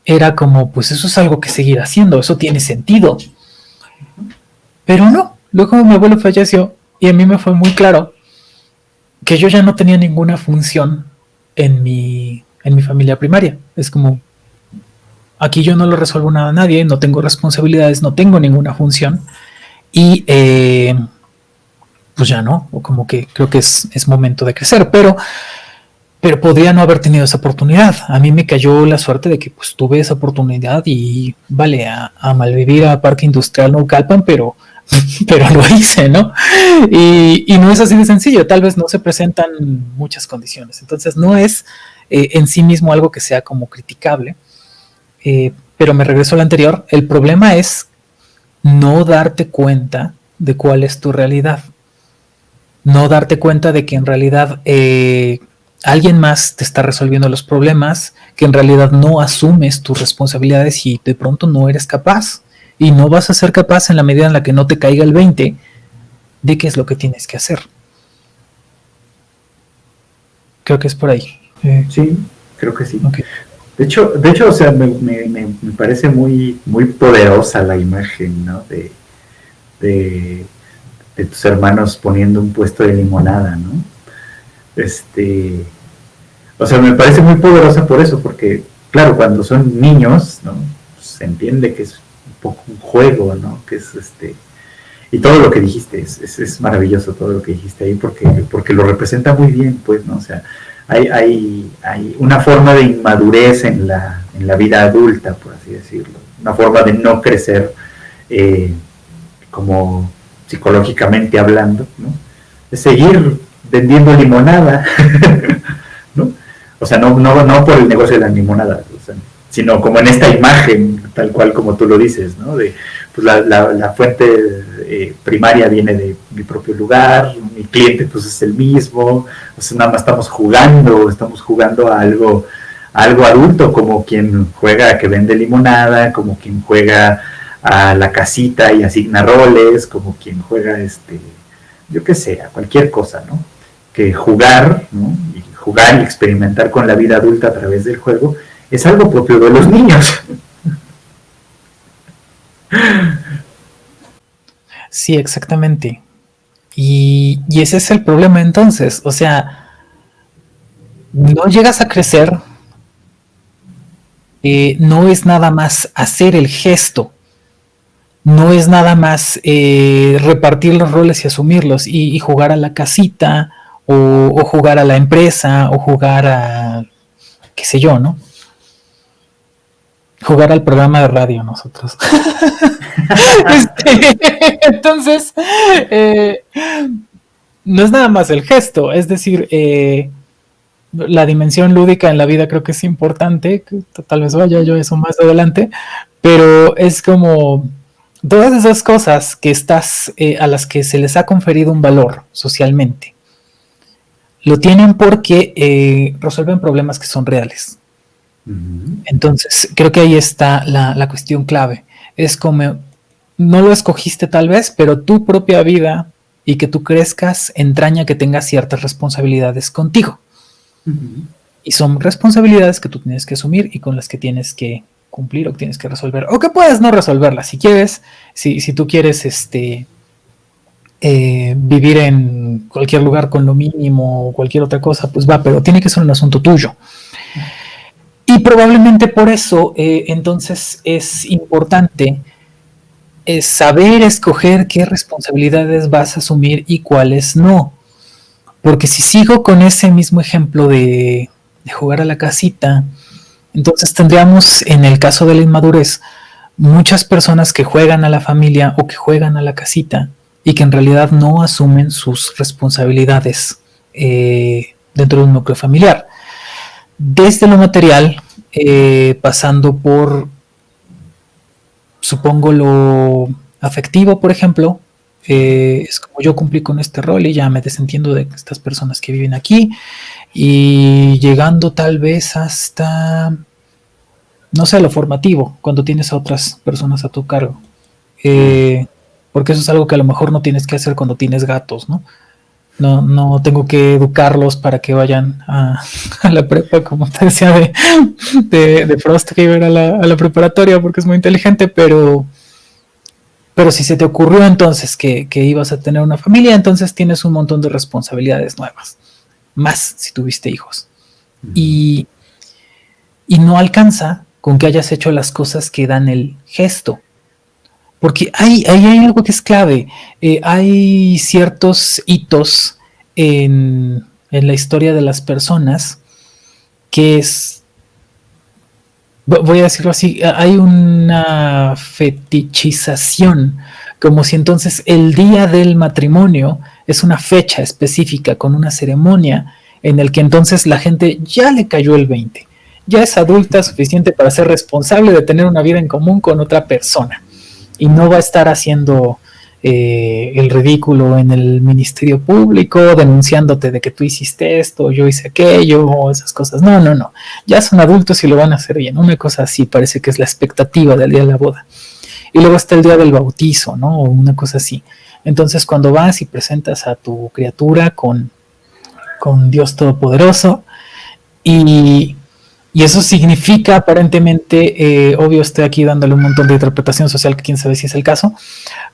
era como, pues eso es algo que seguir haciendo, eso tiene sentido. Pero no, luego mi abuelo falleció y a mí me fue muy claro que yo ya no tenía ninguna función en mi familia primaria. Es como, aquí yo no lo resuelvo nada a nadie, no tengo responsabilidades, no tengo ninguna función y pues ya no, o como que creo que es momento de crecer, pero podría no haber tenido esa oportunidad. A mí me cayó la suerte de que pues tuve esa oportunidad y vale, a malvivir a Parque Industrial Naucalpan, pero lo hice, ¿no? Y no es así de sencillo, tal vez no se presentan muchas condiciones, entonces no es en sí mismo algo que sea como criticable, pero me regreso al anterior, el problema es no darte cuenta de cuál es tu realidad, no darte cuenta de que en realidad alguien más te está resolviendo los problemas, que en realidad no asumes tus responsabilidades y de pronto no eres capaz. Y no vas a ser capaz en la medida en la que no te caiga el 20 de qué es lo que tienes que hacer. Creo que es por ahí. Sí, creo que sí. Okay. De hecho, o sea, me parece muy poderosa la imagen, ¿no? De tus hermanos poniendo un puesto de limonada, ¿no? O sea, me parece muy poderosa por eso, porque, claro, cuando son niños, ¿no? Se entiende que es un poco un juego, ¿no? Que es y todo lo que dijiste, es maravilloso todo lo que dijiste ahí, porque lo representa muy bien, pues, ¿no? O sea, hay una forma de inmadurez en la vida adulta, por así decirlo, una forma de no crecer como psicológicamente hablando, ¿no? De seguir vendiendo limonada, ¿no? O sea, no por el negocio de la limonada, o sea, sino como en esta imagen, tal cual como tú lo dices, ¿no? De, pues la fuente primaria viene de mi propio lugar, mi cliente pues es el mismo, o sea, nada más estamos jugando a algo adulto, como quien juega a que vende limonada, como quien juega a la casita y asigna roles, como quien juega, yo qué sé, a cualquier cosa, ¿no? Que jugar, ¿no? Y jugar y experimentar con la vida adulta a través del juego es algo propio de los niños. Sí, exactamente. Y ese es el problema entonces. O sea, no llegas a crecer, no es nada más hacer el gesto, no es nada más repartir los roles y asumirlos y jugar a la casita o jugar a la empresa o jugar a, qué sé yo, ¿no? Jugar al programa de radio nosotros. Entonces, no es nada más el gesto, es decir, la dimensión lúdica en la vida creo que es importante, que tal vez vaya yo eso más adelante, pero es como todas esas cosas que estás, a las que se les ha conferido un valor socialmente, lo tienen porque resuelven problemas que son reales. Entonces, creo que ahí está la cuestión clave. Es como, no lo escogiste tal vez, pero tu propia vida y que tú crezcas entraña que tengas ciertas responsabilidades contigo. Y son responsabilidades que tú tienes que asumir y con las que tienes que cumplir o que tienes que resolver. O que puedes no resolverlas si quieres, si tú quieres vivir en cualquier lugar con lo mínimo o cualquier otra cosa, pues va, pero tiene que ser un asunto tuyo. Y probablemente por eso, entonces, es importante saber escoger qué responsabilidades vas a asumir y cuáles no. Porque si sigo con ese mismo ejemplo de jugar a la casita, entonces tendríamos, en el caso de la inmadurez, muchas personas que juegan a la familia o que juegan a la casita y que en realidad no asumen sus responsabilidades dentro de un núcleo familiar. Desde lo material, pasando por, supongo, lo afectivo, por ejemplo, es como yo cumplí con este rol y ya me desentiendo de estas personas que viven aquí, y llegando tal vez hasta, no sé, lo formativo, cuando tienes a otras personas a tu cargo, porque eso es algo que a lo mejor no tienes que hacer cuando tienes gatos, ¿no? No tengo que educarlos para que vayan a la prepa, como te decía de Frost, que iba a ir a la preparatoria porque es muy inteligente, pero si se te ocurrió entonces que ibas a tener una familia, entonces tienes un montón de responsabilidades nuevas, más si tuviste hijos. Y no alcanza con que hayas hecho las cosas que dan el gesto. Porque hay algo que es clave. Hay ciertos hitos en la historia de las personas que es, voy a decirlo así, hay una fetichización, como si entonces el día del matrimonio es una fecha específica con una ceremonia en el que entonces la gente ya le cayó el 20, ya es adulta suficiente para ser responsable de tener una vida en común con otra persona. Y no va a estar haciendo el ridículo en el ministerio público, denunciándote de que tú hiciste esto, yo hice aquello, o esas cosas. No. Ya son adultos y lo van a hacer bien. Una cosa así parece que es la expectativa del día de la boda. Y luego está el día del bautizo, ¿no? O una cosa así. Entonces, cuando vas y presentas a tu criatura con Dios Todopoderoso, y eso significa aparentemente, obvio estoy aquí dándole un montón de interpretación social que quién sabe si es el caso,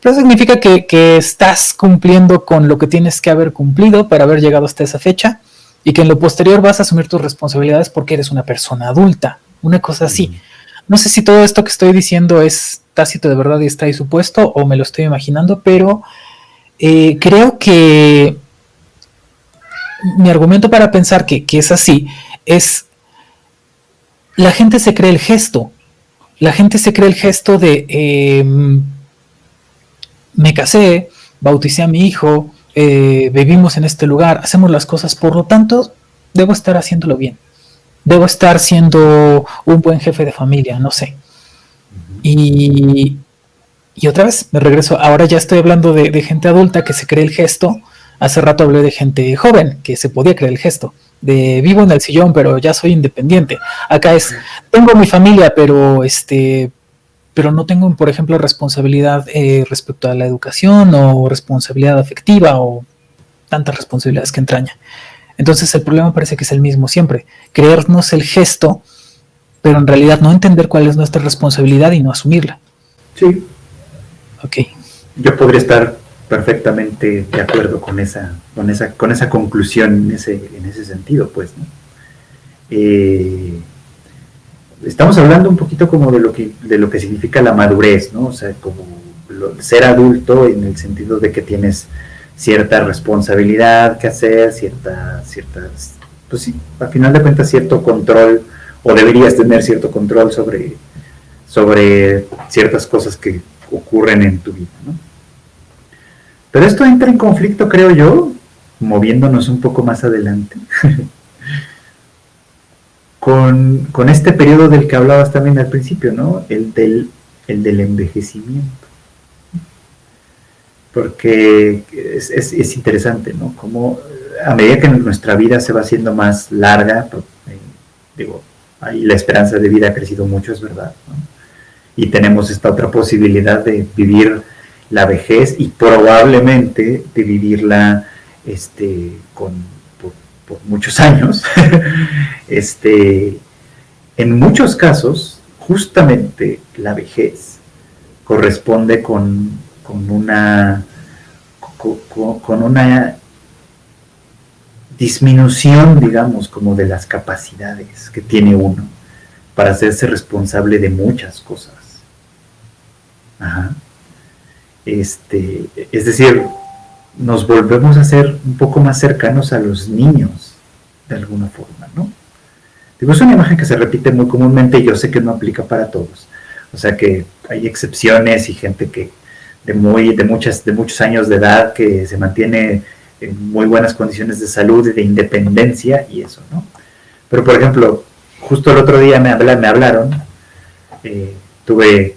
pero significa que estás cumpliendo con lo que tienes que haber cumplido para haber llegado hasta esa fecha y que en lo posterior vas a asumir tus responsabilidades porque eres una persona adulta, una cosa así. No sé si todo esto que estoy diciendo es tácito de verdad y está ahí supuesto o me lo estoy imaginando, pero creo que mi argumento para pensar que es así es: la gente se cree el gesto. La gente se cree el gesto de me casé, bauticé a mi hijo, vivimos en este lugar, hacemos las cosas, por lo tanto, debo estar haciéndolo bien. Debo estar siendo un buen jefe de familia, no sé. Y otra vez me regreso, ahora ya estoy hablando de gente adulta que se cree el gesto. Hace rato hablé de gente joven que se podía creer el gesto. De vivo en el sillón, pero ya soy independiente. Acá es, tengo mi familia, pero pero no tengo, por ejemplo, responsabilidad respecto a la educación o responsabilidad afectiva o tantas responsabilidades que entraña. Entonces el problema parece que es el mismo siempre, creernos el gesto, pero en realidad no entender cuál es nuestra responsabilidad y no asumirla. Sí. Ok. Yo podría estar perfectamente de acuerdo con esa conclusión en ese sentido, pues, ¿no? Estamos hablando un poquito como de lo que significa la madurez, ¿no? O sea, como ser adulto en el sentido de que tienes cierta responsabilidad que hacer, pues sí, al final de cuentas cierto control, o deberías tener cierto control sobre ciertas cosas que ocurren en tu vida, ¿no? Pero esto entra en conflicto, creo yo, moviéndonos un poco más adelante, con este periodo del que hablabas también al principio, ¿no? El del envejecimiento. Porque es interesante, ¿no? Como a medida que nuestra vida se va haciendo más larga, digo, ahí la esperanza de vida ha crecido mucho, es verdad, ¿no? Y tenemos esta otra posibilidad de vivir la vejez y probablemente de vivirla por muchos años. En muchos casos, justamente la vejez corresponde con una disminución, digamos, como de las capacidades que tiene uno para hacerse responsable de muchas cosas. Ajá. Es decir, nos volvemos a ser un poco más cercanos a los niños, de alguna forma, ¿no? Digo, es una imagen que se repite muy comúnmente y yo sé que no aplica para todos. O sea que hay excepciones y gente que de muchos años de edad que se mantiene en muy buenas condiciones de salud y de independencia y eso, ¿no? Pero, por ejemplo, justo el otro día me hablaron, tuve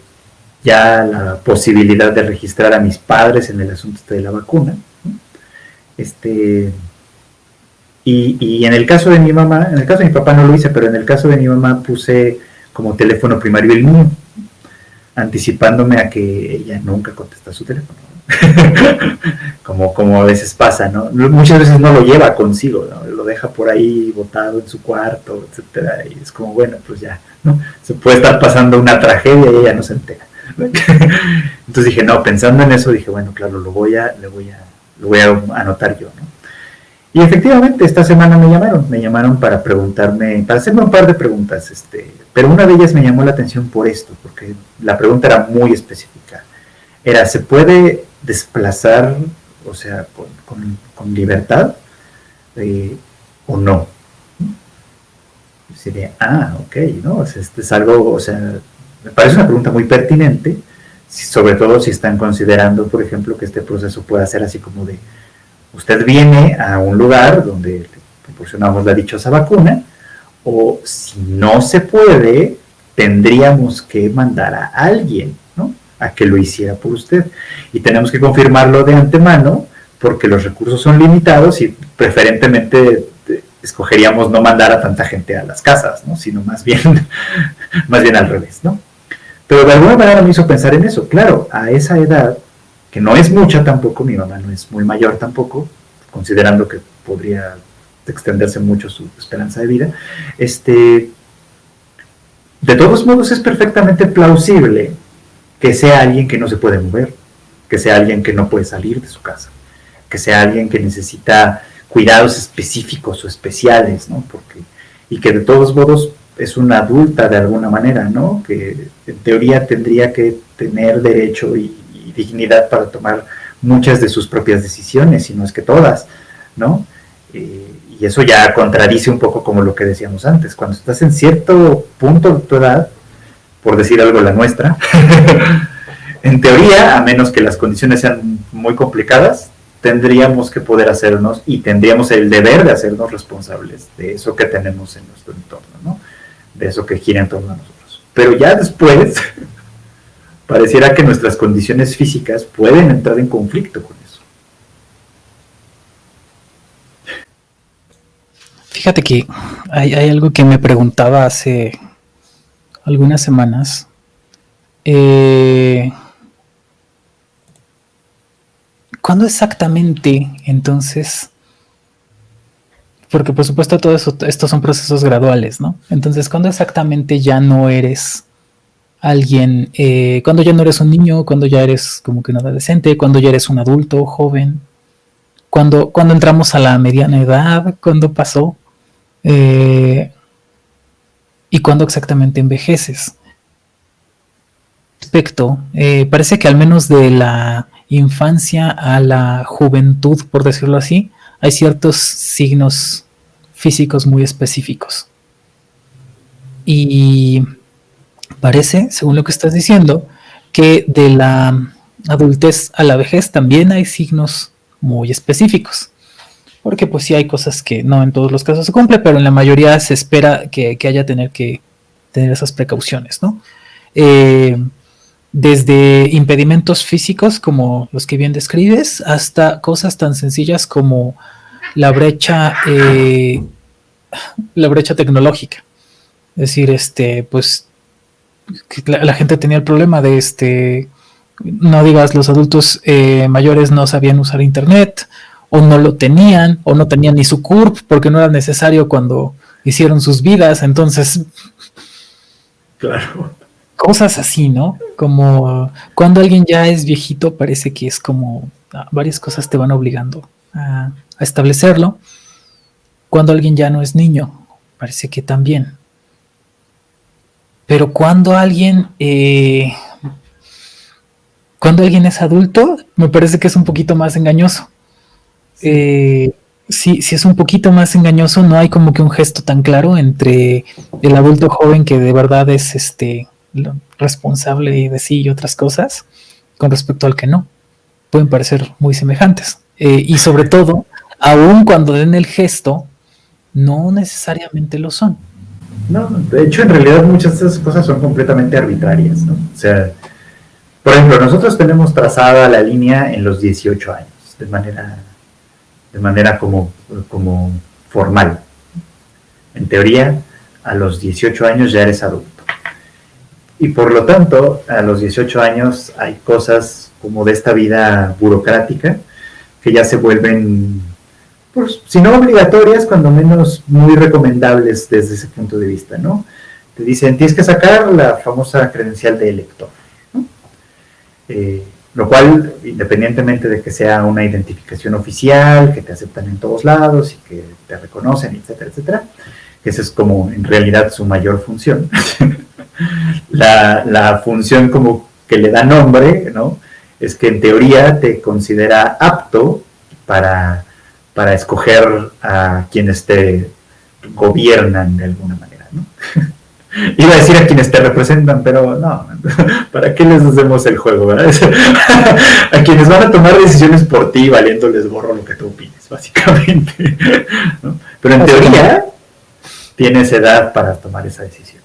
ya la posibilidad de registrar a mis padres en el asunto de la vacuna, ¿no? Y en el caso de mi mamá, en el caso de mi papá no lo hice, pero en el caso de mi mamá puse como teléfono primario el mío, anticipándome a que ella nunca contesta su teléfono. como a veces pasa, ¿no? Muchas veces no lo lleva consigo, ¿no? Lo deja por ahí botado en su cuarto, etcétera, y es como, bueno, pues ya, ¿no? Se puede estar pasando una tragedia y ella no se entera. Entonces dije, no, pensando en eso, dije, bueno, claro, lo voy a anotar yo, ¿no? Y efectivamente, esta semana me llamaron para preguntarme, para hacerme un par de preguntas, pero una de ellas me llamó la atención por esto, porque la pregunta era muy específica. Era, ¿se puede desplazar, o sea, con libertad o no? Y sería, ok, ¿no? O sea, es algo, o sea, me parece una pregunta muy pertinente, sobre todo si están considerando, por ejemplo, que este proceso pueda ser así como de, usted viene a un lugar donde le proporcionamos la dichosa vacuna, o si no se puede, tendríamos que mandar a alguien, ¿no?, a que lo hiciera por usted. Y tenemos que confirmarlo de antemano, porque los recursos son limitados y preferentemente escogeríamos no mandar a tanta gente a las casas, ¿no?, sino más bien al revés, ¿no? Pero de alguna manera me hizo pensar en eso. Claro, a esa edad, que no es mucha tampoco, mi mamá no es muy mayor tampoco, considerando que podría extenderse mucho su esperanza de vida, de todos modos es perfectamente plausible que sea alguien que no se puede mover, que sea alguien que no puede salir de su casa, que sea alguien que necesita cuidados específicos o especiales, ¿no? Y que de todos modos es una adulta de alguna manera, ¿no? Que en teoría tendría que tener derecho y dignidad para tomar muchas de sus propias decisiones, si no es que todas, ¿no? Y eso ya contradice un poco como lo que decíamos antes. Cuando estás en cierto punto de tu edad, por decir algo la nuestra, en teoría, a menos que las condiciones sean muy complicadas, tendríamos que poder hacernos y tendríamos el deber de hacernos responsables de eso que tenemos en nuestro entorno, ¿no? De eso que gira en torno a nosotros. Pero ya después pareciera que nuestras condiciones físicas pueden entrar en conflicto con eso. Fíjate que hay algo que me preguntaba hace algunas semanas ¿Cuándo exactamente entonces? Porque por supuesto todo eso, estos son procesos graduales, ¿no? Entonces, ¿cuándo exactamente ya no eres alguien, cuando ya no eres un niño, cuando ya eres como que un adolescente, cuando ya eres un adulto, joven, cuando entramos a la mediana edad, cuándo pasó, y cuándo exactamente envejeces? Respecto, parece que al menos de la infancia a la juventud, por decirlo así, hay ciertos signos físicos muy específicos. Y parece, según lo que estás diciendo, que de la adultez a la vejez también hay signos muy específicos. Porque pues sí hay cosas que no en todos los casos se cumple, pero en la mayoría se espera que haya que tener esas precauciones, ¿no? Desde impedimentos físicos como los que bien describes, hasta cosas tan sencillas como la brecha tecnológica. Es decir, pues la gente tenía el problema de no digas los adultos mayores no sabían usar internet, o no lo tenían, o no tenían ni su CURP porque no era necesario cuando hicieron sus vidas. Entonces, claro, cosas así, ¿no? Como cuando alguien ya es viejito, parece que es como varias cosas te van obligando a establecerlo. Cuando alguien ya no es niño, parece que también. Pero cuando alguien es adulto, me parece que es un poquito más engañoso. Sí, sí es un poquito más engañoso, no hay como que un gesto tan claro entre el adulto joven que de verdad es responsable de sí y otras cosas, con respecto al que no. Pueden parecer muy semejantes. Y sobre todo, aun cuando den el gesto, no necesariamente lo son. No, de hecho, en realidad muchas de esas cosas son completamente arbitrarias, ¿no? O sea, por ejemplo, nosotros tenemos trazada la línea en los 18 años, de manera como formal. En teoría, a los 18 años ya eres adulto. Y por lo tanto, a los 18 años hay cosas como de esta vida burocrática que ya se vuelven, pues, si no obligatorias, cuando menos muy recomendables desde ese punto de vista, ¿no? Te dicen, tienes que sacar la famosa credencial de elector, ¿no? Lo cual, independientemente de que sea una identificación oficial, que te aceptan en todos lados y que te reconocen, etcétera, etcétera, que esa es como en realidad su mayor función. La función como que le da nombre, ¿no? Es que en teoría te considera apto para escoger a quienes te gobiernan de alguna manera, ¿no? Iba a decir a quienes te representan, pero no, ¿para qué les hacemos el juego, verdad? A quienes van a tomar decisiones por ti, valiéndoles gorro lo que tú opines, básicamente, ¿no? Pero en teoría tienes edad para tomar esa decisión.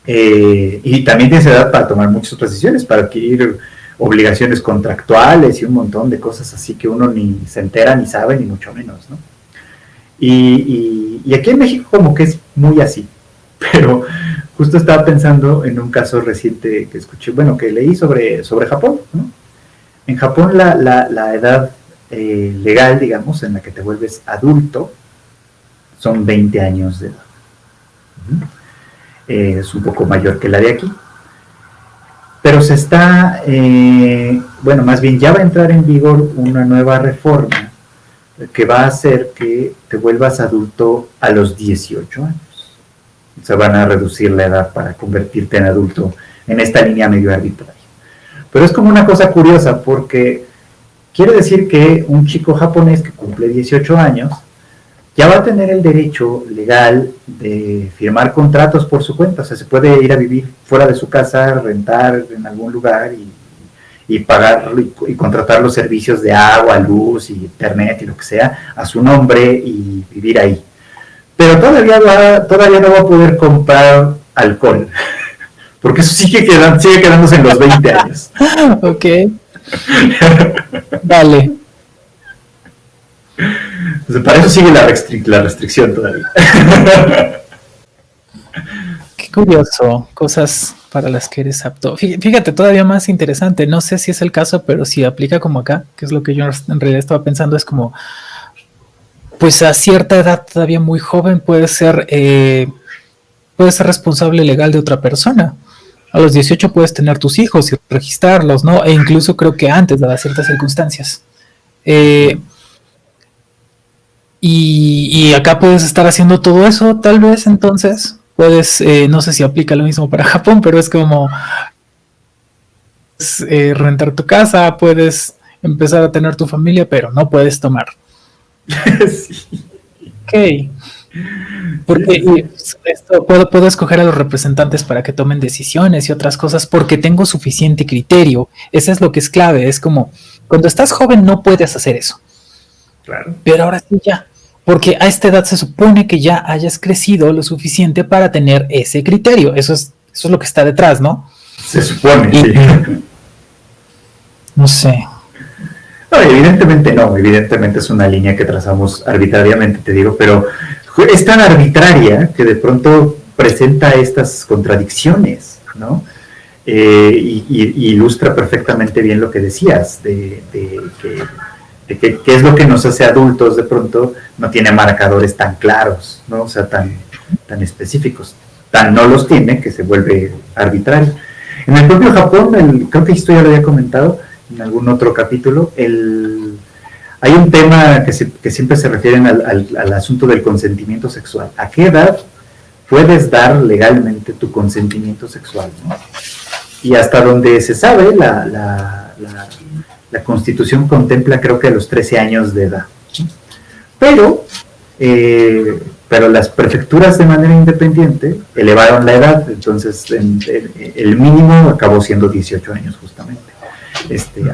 Y también tienes edad para tomar muchas otras decisiones, para adquirir obligaciones contractuales y un montón de cosas así que uno ni se entera, ni sabe, ni mucho menos, ¿no? Y aquí en México como que es muy así, pero justo estaba pensando en un caso reciente que escuché, bueno, que leí sobre Japón, ¿no? En Japón la edad legal, digamos, en la que te vuelves adulto, son 20 años de edad. Es un poco mayor que la de aquí. Pero se está, bueno, más bien ya va a entrar en vigor una nueva reforma que va a hacer que te vuelvas adulto a los 18 años. O sea, van a reducir la edad para convertirte en adulto en esta línea medio arbitraria. Pero es como una cosa curiosa porque quiere decir que un chico japonés que cumple 18 años ya va a tener el derecho legal de firmar contratos por su cuenta. O sea, se puede ir a vivir fuera de su casa, rentar en algún lugar y pagar y contratar los servicios de agua, luz y internet y lo que sea a su nombre y vivir ahí. Pero todavía no va a poder comprar alcohol, porque eso sigue quedándose en los 20 años. Ok. Vale. Entonces, para eso sigue la restricción todavía. Qué curioso, cosas para las que eres apto. Fíjate, todavía más interesante, no sé si es el caso, pero si aplica como acá, que es lo que yo en realidad estaba pensando, es como, pues a cierta edad todavía muy joven puedes ser responsable legal de otra persona. A los 18 puedes tener tus hijos y registrarlos, ¿no? E incluso creo que antes, dadas ciertas circunstancias. Y acá puedes estar haciendo todo eso, tal vez, entonces. Puedes, no sé si aplica lo mismo para Japón, pero es como rentar tu casa, puedes empezar a tener tu familia, pero no puedes tomar. Sí. Ok. Porque esto puedo escoger a los representantes para que tomen decisiones y otras cosas porque tengo suficiente criterio. Eso es lo que es clave. Es como, cuando estás joven no puedes hacer eso. Claro. Pero ahora sí ya. Porque a esta edad se supone que ya hayas crecido lo suficiente para tener ese criterio. Eso es lo que está detrás, ¿no? Se supone, sí. No sé. No, evidentemente es una línea que trazamos arbitrariamente, te digo, pero es tan arbitraria que de pronto presenta estas contradicciones, ¿no? Y ilustra perfectamente bien lo que decías, de que es lo que nos hace adultos de pronto, no tiene marcadores tan claros, ¿no? O sea, tan específicos. Tan no los tiene que se vuelve arbitrario. En el propio Japón, creo que esto ya lo había comentado en algún otro capítulo, hay un tema que siempre se refieren al asunto del consentimiento sexual. ¿A qué edad puedes dar legalmente tu consentimiento sexual, ¿no? Y hasta donde se sabe, la Constitución contempla, creo que, los 13 años de edad. Pero las prefecturas de manera independiente elevaron la edad, entonces el mínimo acabó siendo 18 años justamente.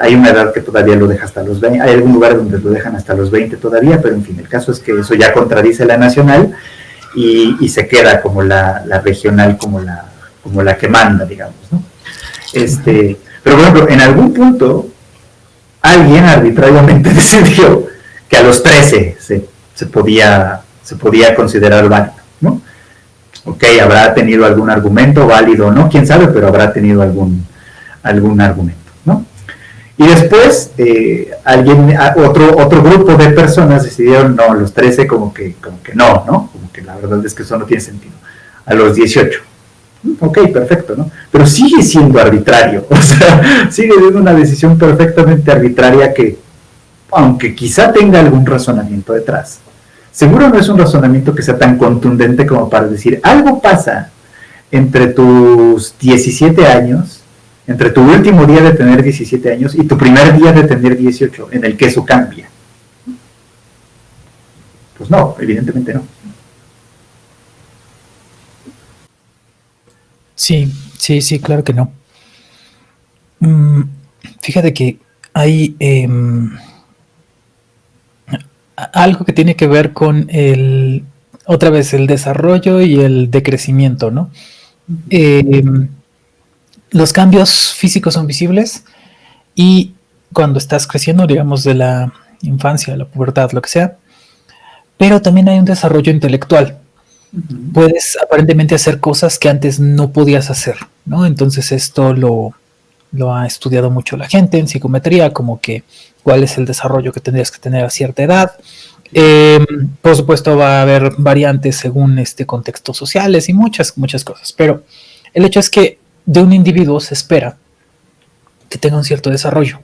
Hay una edad que todavía lo deja hasta los 20, hay algún lugar donde lo dejan hasta los 20 todavía, pero en fin, el caso es que eso ya contradice la nacional y se queda como la regional, como la que manda, digamos, ¿no? Pero por ejemplo, en algún punto alguien arbitrariamente decidió que a los 13 se podía considerar válido, ¿no? Ok, habrá tenido algún argumento válido o no, quién sabe, pero habrá tenido algún argumento, ¿no? Y después otro grupo de personas decidieron, no, a los 13 como que no, como que la verdad es que eso no tiene sentido. A los 18, ok, perfecto, ¿no? Pero sigue siendo arbitrario, o sea, sigue siendo una decisión perfectamente arbitraria que, aunque quizá tenga algún razonamiento detrás, seguro no es un razonamiento que sea tan contundente como para decir, algo pasa entre tus 17 años, entre tu último día de tener 17 años y tu primer día de tener 18, en el que eso cambia. Pues no, evidentemente no. Sí, claro que no. Fíjate que hay algo que tiene que ver con otra vez, el desarrollo y el decrecimiento, ¿no? Los cambios físicos son visibles y cuando estás creciendo, digamos, de la infancia, la pubertad, lo que sea, pero también hay un desarrollo intelectual. Puedes aparentemente hacer cosas que antes no podías hacer, ¿no? Entonces esto lo ha estudiado mucho la gente en psicometría, como que cuál es el desarrollo que tendrías que tener a cierta edad. Por supuesto va a haber variantes según contextos sociales y muchas cosas, pero el hecho es que de un individuo se espera que tenga un cierto desarrollo.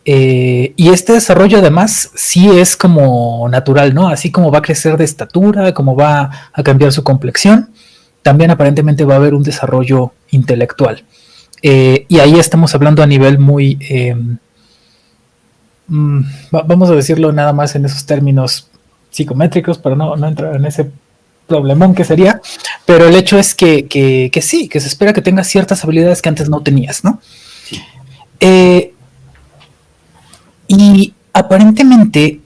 Y este desarrollo además sí es como natural, ¿no? Así como va a crecer de estatura, como va a cambiar su complexión, también aparentemente va a haber un desarrollo intelectual. Y ahí estamos hablando a nivel muy, vamos a decirlo nada más en esos términos psicométricos, para no entrar en ese problemón que sería, pero el hecho es que sí, que se espera que tengas ciertas habilidades que antes no tenías, ¿no? Sí. Y aparentemente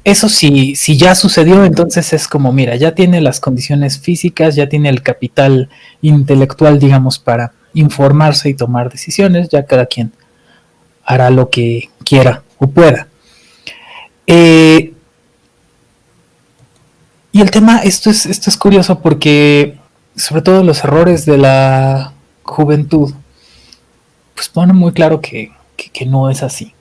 eso si ya sucedió, entonces es como, mira, ya tiene las condiciones físicas, ya tiene el capital intelectual, digamos, para informarse y tomar decisiones, ya cada quien hará lo que quiera o pueda. Y el tema, esto es curioso porque sobre todo los errores de la juventud, pues ponen muy claro que no es así.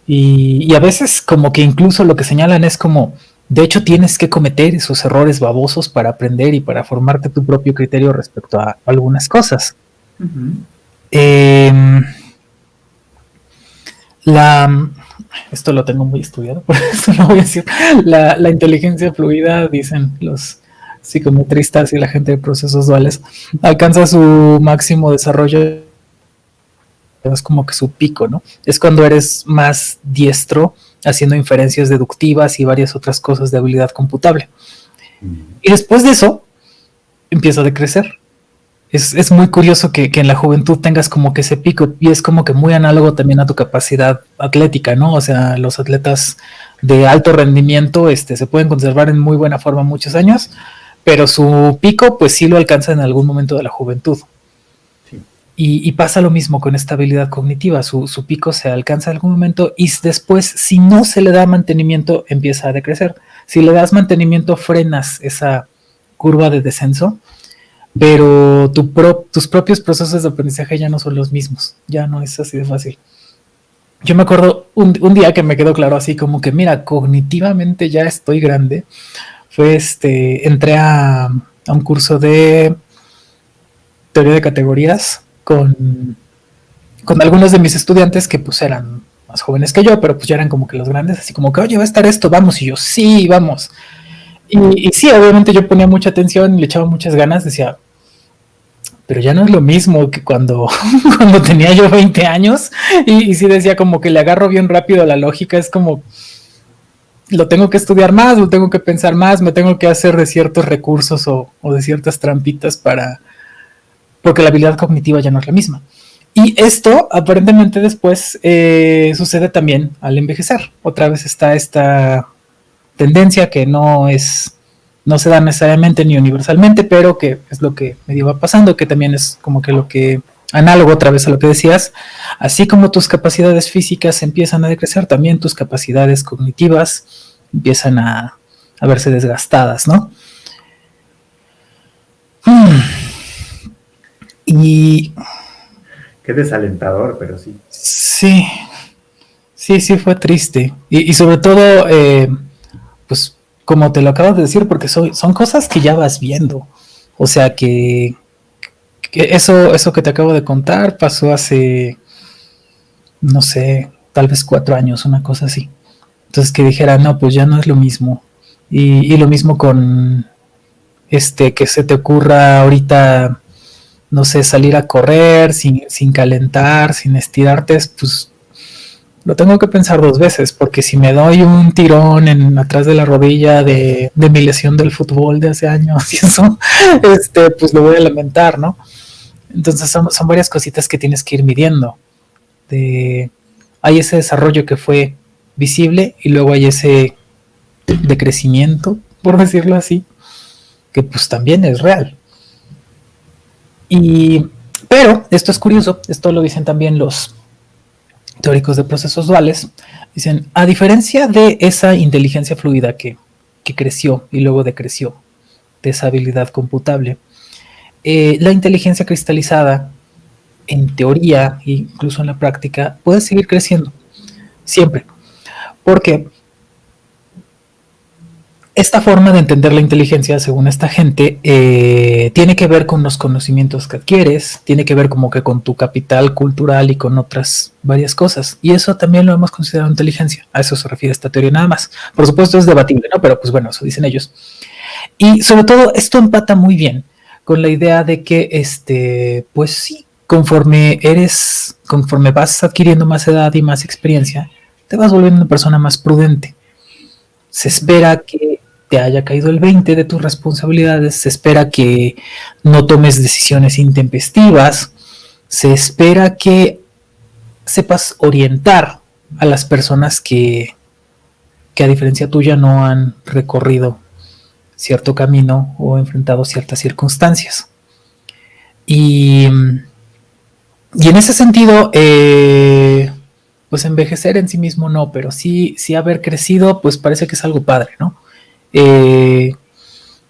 Y a veces como que incluso lo que señalan es como, de hecho tienes que cometer esos errores babosos para aprender y para formarte tu propio criterio respecto a algunas cosas. Ujú. Esto lo tengo muy estudiado, por eso lo voy a decir. La inteligencia fluida, dicen los psicometristas y la gente de procesos duales, alcanza su máximo desarrollo, es como que su pico, ¿no? Es cuando eres más diestro haciendo inferencias deductivas y varias otras cosas de habilidad computable. Y después de eso, empieza a decrecer. Es muy curioso que en la juventud tengas como que ese pico y es como que muy análogo también a tu capacidad atlética, ¿no? O sea, los atletas de alto rendimiento se pueden conservar en muy buena forma muchos años, pero su pico pues sí lo alcanza en algún momento de la juventud. Sí. Y pasa lo mismo con esta habilidad cognitiva, su pico se alcanza en algún momento y después si no se le da mantenimiento empieza a decrecer. Si le das mantenimiento frenas esa curva de descenso, pero tus propios procesos de aprendizaje ya no son los mismos, ya no es así de fácil. Yo me acuerdo un día que me quedó claro así como que, mira, cognitivamente ya estoy grande, fue entré a un curso de teoría de categorías con algunos de mis estudiantes que pues eran más jóvenes que yo, pero pues ya eran como que los grandes, así como que, oye, va a estar esto, vamos, y yo, sí, vamos. Y sí, obviamente yo ponía mucha atención, le echaba muchas ganas, decía, pero ya no es lo mismo que cuando, cuando tenía yo 20 años y sí decía como que le agarro bien rápido a la lógica, es como lo tengo que estudiar más, lo tengo que pensar más, me tengo que hacer de ciertos recursos o de ciertas trampitas porque la habilidad cognitiva ya no es la misma. Y esto aparentemente después sucede también al envejecer. Otra vez está esta tendencia que no se da necesariamente ni universalmente, pero que es lo que me va pasando, que también es como que lo que análogo otra vez a lo que decías, así como tus capacidades físicas empiezan a decrecer, también tus capacidades cognitivas empiezan a verse desgastadas, ¿no? Y Qué desalentador, pero sí. sí fue triste. Y sobre todo, pues como te lo acabo de decir, porque son cosas que ya vas viendo. O sea que eso que te acabo de contar pasó hace, no sé, tal vez 4 años, una cosa así. Entonces que dijera, no, pues ya no es lo mismo. Y lo mismo con que se te ocurra ahorita, no sé, salir a correr sin calentar, sin estirarte, pues lo tengo que pensar 2 veces, porque si me doy un tirón atrás de la rodilla de mi lesión del fútbol de hace años y eso, pues lo voy a lamentar, ¿no? Entonces son varias cositas que tienes que ir midiendo. Hay ese desarrollo que fue visible y luego hay ese decrecimiento, por decirlo así, que pues también es real. Pero esto es curioso, esto lo dicen también los teóricos de procesos duales, dicen, a diferencia de esa inteligencia fluida que creció y luego decreció, de esa habilidad computable, la inteligencia cristalizada, en teoría e incluso en la práctica, puede seguir creciendo, siempre. Porque esta forma de entender la inteligencia, según esta gente, tiene que ver con los conocimientos que adquieres, tiene que ver como que con tu capital cultural y con otras varias cosas. Y eso también lo hemos considerado inteligencia. A eso se refiere esta teoría nada más. Por supuesto es debatible, ¿no? Pero pues bueno, eso dicen ellos. Y sobre todo esto empata muy bien con la idea de que, pues sí, conforme vas adquiriendo más edad y más experiencia, te vas volviendo una persona más prudente. Se espera que te haya caído el 20 de tus responsabilidades, se espera que no tomes decisiones intempestivas, se espera que sepas orientar a las personas que a diferencia tuya no han recorrido cierto camino o enfrentado ciertas circunstancias. Y en ese sentido, pues envejecer en sí mismo no, pero sí haber crecido, pues parece que es algo padre, ¿no?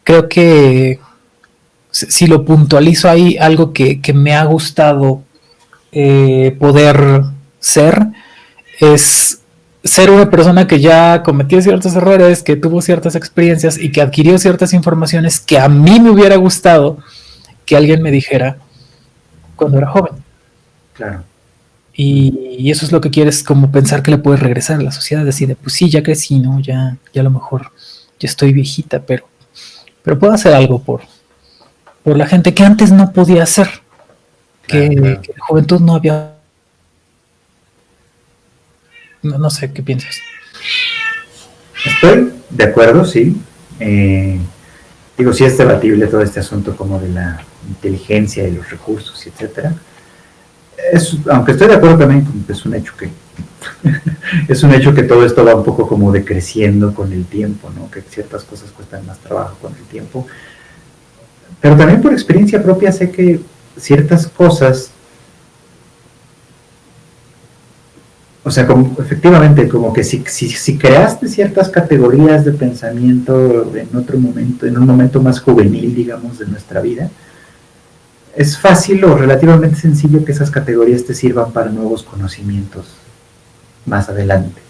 Creo que si lo puntualizo ahí, algo que me ha gustado poder ser, es ser una persona que ya cometió ciertos errores, que tuvo ciertas experiencias y que adquirió ciertas informaciones que a mí me hubiera gustado que alguien me dijera cuando era joven. Claro. Y eso es lo que quieres, como pensar que le puedes regresar a la sociedad, decir, pues sí, ya crecí, ¿no? Ya a lo mejor ya estoy viejita, pero puedo hacer algo por la gente que antes no podía hacer, que la juventud no había. No sé, ¿qué piensas? Estoy de acuerdo, sí. Digo, sí es debatible todo este asunto como de la inteligencia y los recursos, etcétera. Aunque estoy de acuerdo también, es un hecho que es un hecho que todo esto va un poco como decreciendo con el tiempo, ¿no? Que ciertas cosas cuestan más trabajo con el tiempo. Pero también por experiencia propia sé que ciertas cosas, o sea, como, efectivamente, como que si creaste ciertas categorías de pensamiento en otro momento, en un momento más juvenil, digamos, de nuestra vida, es fácil o relativamente sencillo que esas categorías te sirvan para nuevos conocimientos más adelante,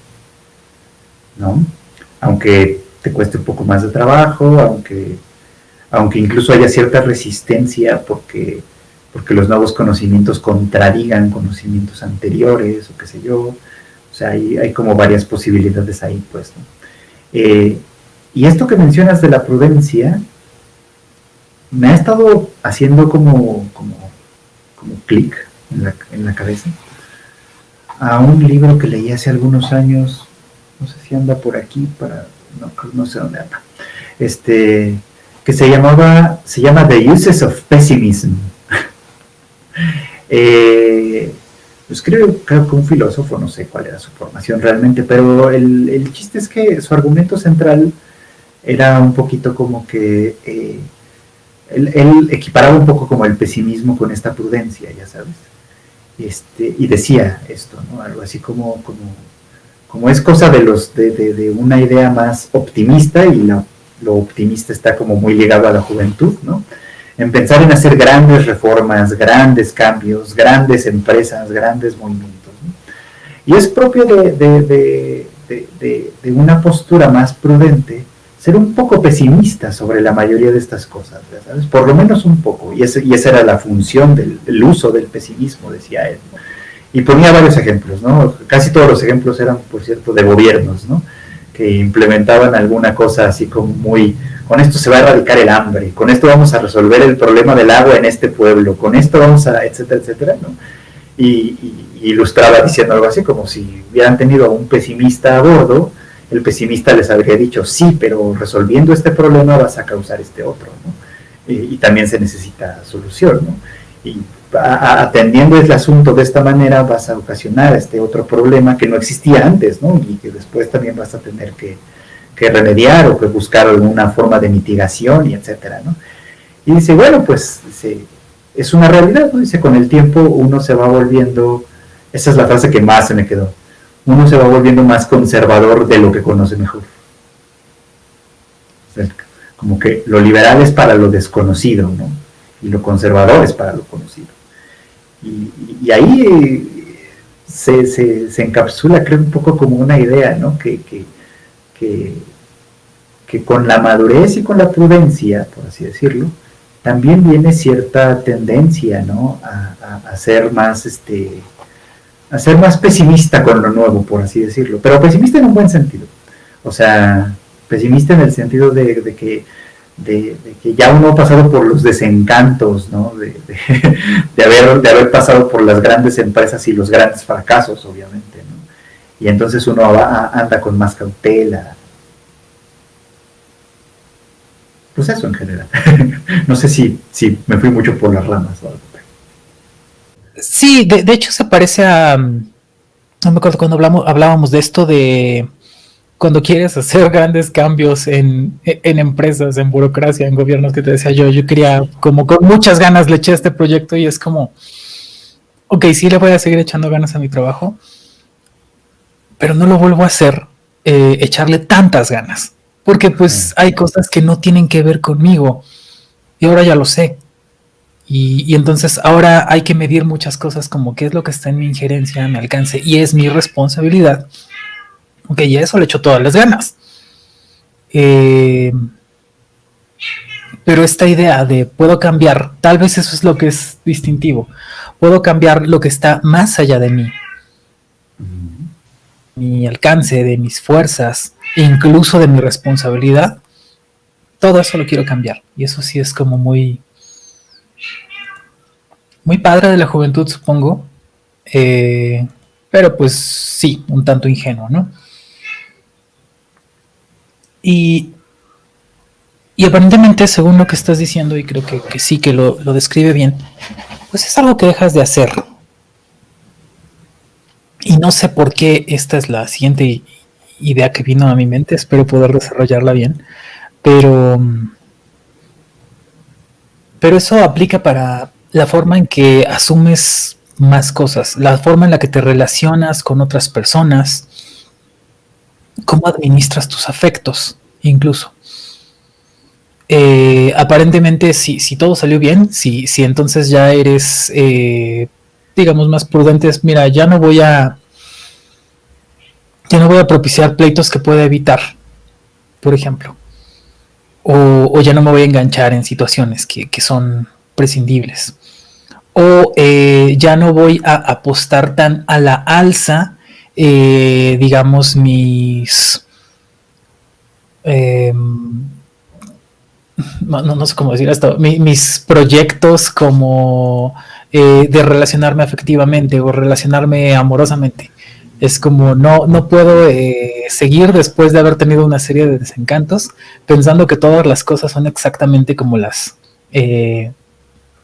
¿no? Aunque te cueste un poco más de trabajo, aunque incluso haya cierta resistencia porque los nuevos conocimientos contradigan conocimientos anteriores o qué sé yo. O sea, hay como varias posibilidades ahí, pues, ¿no? Y esto que mencionas de la prudencia me ha estado haciendo como clic en la cabeza a un libro que leí hace algunos años, no sé si anda por aquí, no sé dónde anda, que se llama The Uses of Pessimism. Pues creo que un filósofo, no sé cuál era su formación realmente, pero el chiste es que su argumento central era un poquito como que él equiparaba un poco como el pesimismo con esta prudencia, ya sabes, y decía esto, ¿no? Algo así como es cosa de una idea más optimista, y lo optimista está como muy ligado a la juventud, ¿no? En pensar en hacer grandes reformas, grandes cambios, grandes empresas, grandes movimientos, ¿no? Y es propio de una postura más prudente ser un poco pesimista sobre la mayoría de estas cosas, ¿sabes? Por lo menos un poco, y esa era la función del uso del pesimismo, decía él, ¿no? Y ponía varios ejemplos, ¿no? Casi todos los ejemplos eran, por cierto, de gobiernos, ¿no? Que implementaban alguna cosa así como muy, con esto se va a erradicar el hambre, con esto vamos a resolver el problema del agua en este pueblo, con esto vamos a, etcétera, etcétera, ¿no? Y ilustraba diciendo algo así como si hubieran tenido a un pesimista a bordo, el pesimista les habría dicho, sí, pero resolviendo este problema vas a causar este otro, ¿no? Y también se necesita solución, ¿no? Y atendiendo el asunto de esta manera vas a ocasionar este otro problema que no existía antes, ¿no? Y que después también vas a tener que remediar o que buscar alguna forma de mitigación y etcétera, ¿no? Y dice, bueno, pues es una realidad, ¿no? Dice, con el tiempo uno se va volviendo, esa es la frase que más se me quedó, uno se va volviendo más conservador de lo que conoce mejor. O sea, como que lo liberal es para lo desconocido, ¿no? Y lo conservador es para lo conocido. Y ahí se encapsula, creo, un poco como una idea, ¿no? Que con la madurez y con la prudencia, por así decirlo, también viene cierta tendencia, ¿no? A ser más, a ser más pesimista con lo nuevo, por así decirlo, pero pesimista en un buen sentido. O sea, pesimista en el sentido de que ya uno ha pasado por los desencantos, ¿no? de haber pasado por las grandes empresas y los grandes fracasos, obviamente, ¿no? Y entonces uno anda con más cautela. Pues eso en general. No sé si me fui mucho por las ramas o algo. Sí, de hecho se parece a... No me acuerdo cuando hablábamos de esto de cuando quieres hacer grandes cambios en empresas, en burocracia, en gobiernos, que te decía yo quería, como con muchas ganas le eché este proyecto y es como, ok, sí le voy a seguir echando ganas a mi trabajo, pero no lo vuelvo a hacer, echarle tantas ganas, porque pues hay cosas que no tienen que ver conmigo y ahora ya lo sé. Y entonces ahora hay que medir muchas cosas como qué es lo que está en mi injerencia, a mi alcance, y es mi responsabilidad. Ok, y a eso le echo todas las ganas. Pero esta idea de puedo cambiar, tal vez eso es lo que es distintivo, puedo cambiar lo que está más allá de mí, mi alcance, de mis fuerzas, incluso de mi responsabilidad, todo eso lo quiero cambiar. Y eso sí es como muy, muy padre de la juventud, supongo. Pero pues sí, un tanto ingenuo, ¿no? Y, y aparentemente, según lo que estás diciendo, y creo que sí, que lo describe bien, pues es algo que dejas de hacer. Y no sé por qué esta es la siguiente idea que vino a mi mente, espero poder desarrollarla bien, pero, pero eso aplica para la forma en que asumes más cosas, la forma en la que te relacionas con otras personas, cómo administras tus afectos, incluso. Aparentemente, si todo salió bien, si entonces ya eres, digamos, más prudentes, mira, ya no voy a propiciar pleitos que pueda evitar, por ejemplo. O ya no me voy a enganchar en situaciones que son prescindibles. O ya no voy a apostar tan a la alza, digamos, no sé cómo decir esto, mis proyectos como de relacionarme afectivamente o relacionarme amorosamente. Es como no puedo seguir después de haber tenido una serie de desencantos pensando que todas las cosas son exactamente como las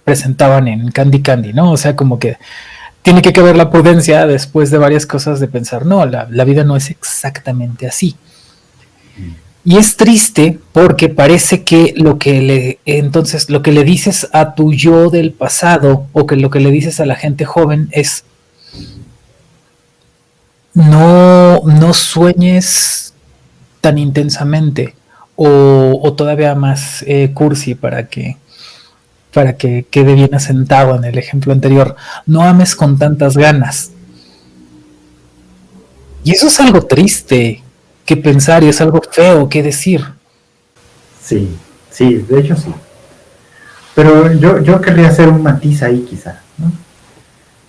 presentaban en Candy Candy, ¿no? O sea, como que tiene que caber la prudencia después de varias cosas de pensar, no, la vida no es exactamente así. Y es triste porque parece que lo que le dices a tu yo del pasado o que lo que le dices a la gente joven es no sueñes tan intensamente o todavía más cursi para que quede bien asentado en el ejemplo anterior, no ames con tantas ganas. Y eso es algo triste que pensar y es algo feo que decir. Sí, sí, de hecho sí. Pero yo querría hacer un matiz ahí quizá, ¿no?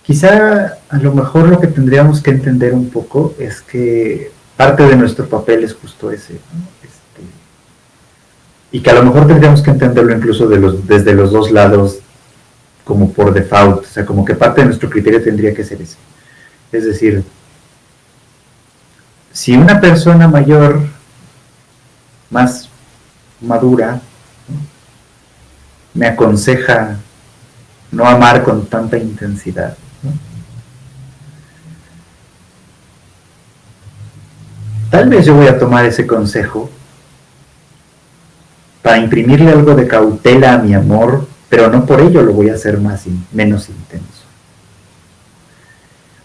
Quizá a lo mejor lo que tendríamos que entender un poco es que parte de nuestro papel es justo ese, ¿no? Y que a lo mejor tendríamos que entenderlo incluso desde los dos lados como por default, o sea, como que parte de nuestro criterio tendría que ser ese. Es decir, si una persona mayor, más madura, ¿no?, me aconseja no amar con tanta intensidad, ¿no?, tal vez yo voy a tomar ese consejo para imprimirle algo de cautela a mi amor, pero no por ello lo voy a hacer menos intenso.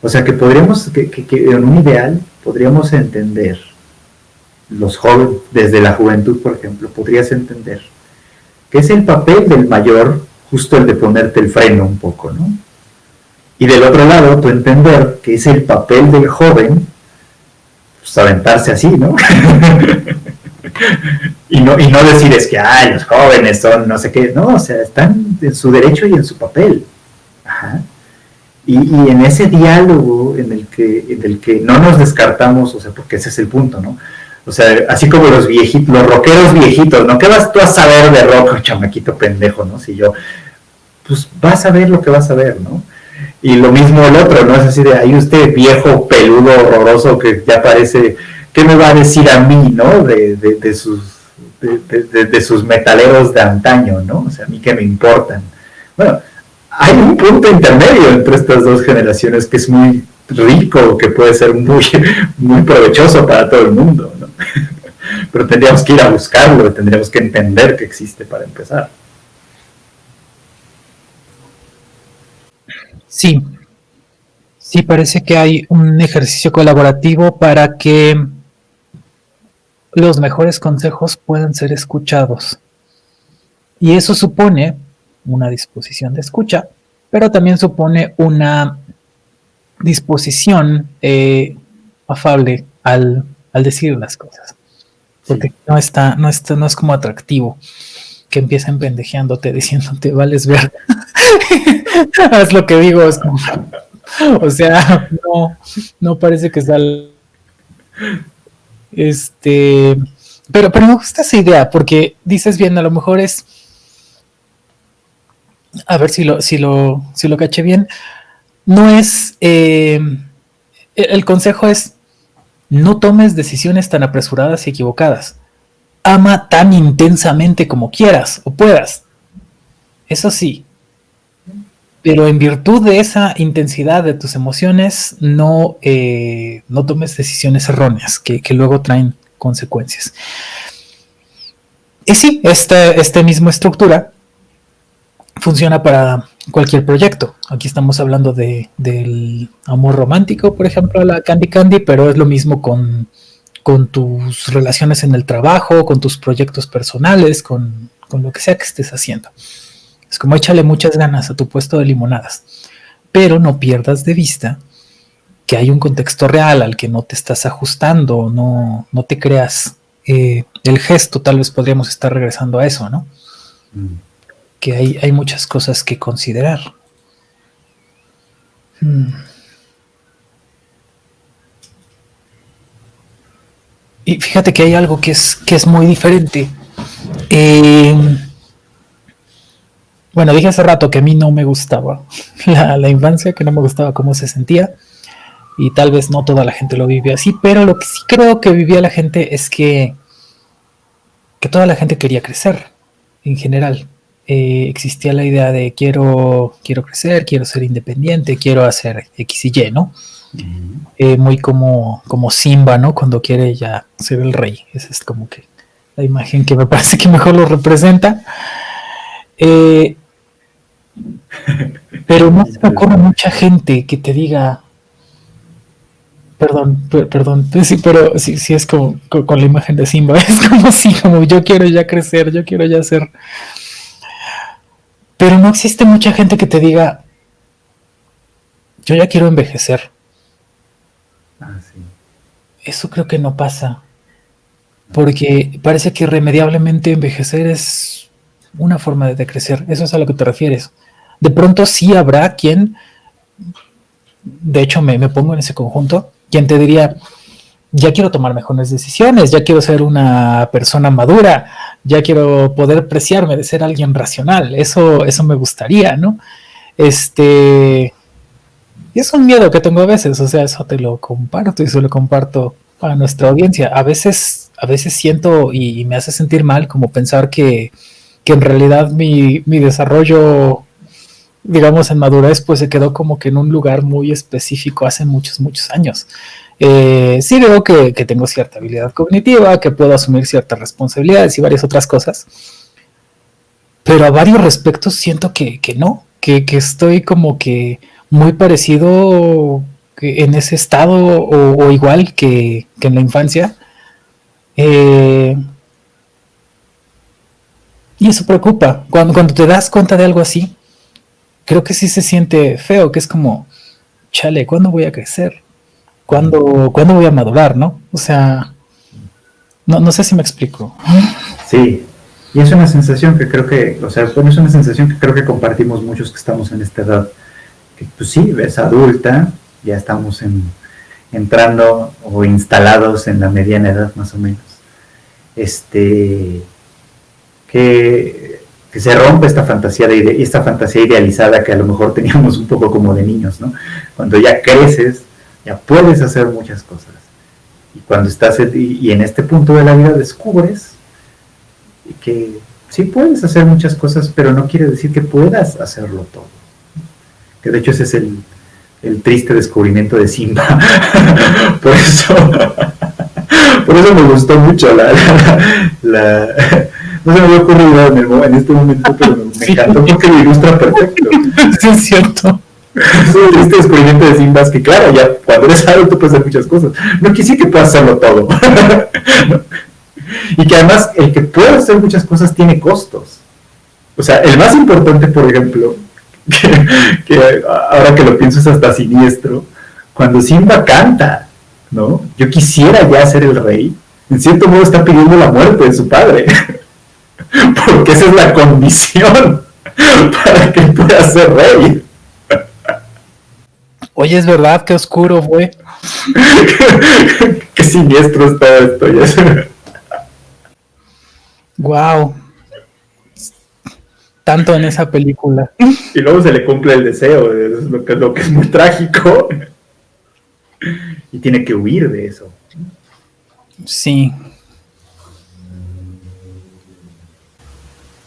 O sea que podríamos, que en un ideal, podríamos entender, los jóvenes, desde la juventud, por ejemplo, podrías entender que es el papel del mayor justo el de ponerte el freno un poco, ¿no? Y del otro lado, tú entender que es el papel del joven, pues aventarse así, ¿no? y no decir es que los jóvenes son no sé qué, no, o sea, están en su derecho y en su papel. Ajá. Y en ese diálogo en el que no nos descartamos, o sea, porque ese es el punto, ¿no? O sea, así como los viejitos, los rockeros viejitos, ¿no? ¿Qué vas tú a saber de rock, chamaquito pendejo, ¿no? Si yo, pues vas a ver lo que vas a ver, ¿no? Y lo mismo el otro, ¿no? Es así de, ahí usted viejo, peludo, horroroso, que ya parece, ¿qué me va a decir a mí, ¿no? De sus metaleros de antaño, ¿no? O sea, a mí que me importan. Bueno, hay un punto intermedio entre estas dos generaciones que es muy rico, que puede ser muy provechoso para todo el mundo, ¿no? Pero tendríamos que ir a buscarlo, tendríamos que entender que existe para empezar. Sí, sí, parece que hay un ejercicio colaborativo para que los mejores consejos puedan ser escuchados. Y eso supone una disposición de escucha, pero también supone una disposición afable al decir las cosas. Porque no es como atractivo que empiecen pendejeándote, diciéndote, vales ver. Haz lo que digo, es como, o sea, no parece que sal. Pero me gusta esa idea, porque dices bien, a lo mejor es, a ver si lo caché bien, no es, el consejo es, no tomes decisiones tan apresuradas y equivocadas. Ama tan intensamente como quieras o puedas. Eso sí. Pero en virtud de esa intensidad de tus emociones, no tomes decisiones erróneas que luego traen consecuencias. Y sí, esta misma estructura funciona para cualquier proyecto. Aquí estamos hablando del amor romántico, por ejemplo, la Candy Candy, pero es lo mismo con tus relaciones en el trabajo, con tus proyectos personales, con lo que sea que estés haciendo. Es como échale muchas ganas a tu puesto de limonadas, pero no pierdas de vista que hay un contexto real al que no te estás ajustando, no te creas el gesto, tal vez podríamos estar regresando a eso, ¿no? Que hay muchas cosas que considerar. Y fíjate que hay algo que es muy diferente. Bueno, dije hace rato que a mí no me gustaba la infancia, que no me gustaba cómo se sentía, y tal vez no toda la gente lo vive así, pero lo que sí creo que vivía la gente es que toda la gente quería crecer, en general. Existía la idea de quiero crecer, quiero ser independiente, quiero hacer X y Y, ¿no? Muy como Simba, ¿no? Cuando quiere ya ser el rey. Esa es como que la imagen que me parece que mejor lo representa. Pero no se me ocurre mucha gente que te diga, perdón, sí, pero sí es como con la imagen de Simba, es como yo quiero ya crecer, yo quiero ya ser. Pero no existe mucha gente que te diga, yo ya quiero envejecer. Sí. Eso creo que no pasa, porque parece que irremediablemente envejecer es una forma de decrecer. Eso es a lo que te refieres. De pronto sí habrá quien, de hecho me pongo en ese conjunto, quien te diría, ya quiero tomar mejores decisiones, ya quiero ser una persona madura, ya quiero poder preciarme de ser alguien racional, eso me gustaría, ¿no? Y es un miedo que tengo a veces, o sea, eso te lo comparto y se lo comparto a nuestra audiencia. A veces siento y me hace sentir mal como pensar que en realidad mi desarrollo, digamos, en madurez, pues se quedó como que en un lugar muy específico hace muchos años. Sí veo que tengo cierta habilidad cognitiva, que puedo asumir ciertas responsabilidades y varias otras cosas, pero a varios respectos siento que no, que estoy como que muy parecido en ese estado o igual que en la infancia. Y eso preocupa. Cuando te das cuenta de algo así, creo que sí se siente feo, que es como, chale, ¿cuándo voy a crecer? ¿Cuándo voy a madurar, no? O sea, no sé si me explico. Sí, y es una sensación que creo que, o sea, es una sensación que creo que compartimos muchos que estamos en esta edad, que pues sí, es adulta, ya estamos entrando o instalados en la mediana edad más o menos. Que se rompe esta fantasía idealizada que a lo mejor teníamos un poco como de niños, ¿no? Cuando ya creces, ya puedes hacer muchas cosas. Y cuando estás y en este punto de la vida descubres que sí puedes hacer muchas cosas, pero no quiere decir que puedas hacerlo todo. Que de hecho ese es el triste descubrimiento de Simba. Por eso me gustó mucho no se me había ocurrido en este momento, pero me encantó porque lo ilustra perfecto. Sí, es cierto. Este descubrimiento de Simba es que, claro, ya cuando eres adulto puedes hacer muchas cosas. No quiere decir que puedas hacerlo todo. ¿No? Y que además el que puede hacer muchas cosas tiene costos. O sea, el más importante, por ejemplo, que ahora que lo pienso es hasta siniestro, cuando Simba canta, ¿no? Yo quisiera ya ser el rey. En cierto modo está pidiendo la muerte de su padre, porque esa es la condición para que pueda ser rey. Oye, es verdad, qué oscuro fue. Qué siniestro está esto. Ya. Wow. Tanto en esa película. Y luego se le cumple el deseo, es lo que es muy trágico. Y tiene que huir de eso. Sí.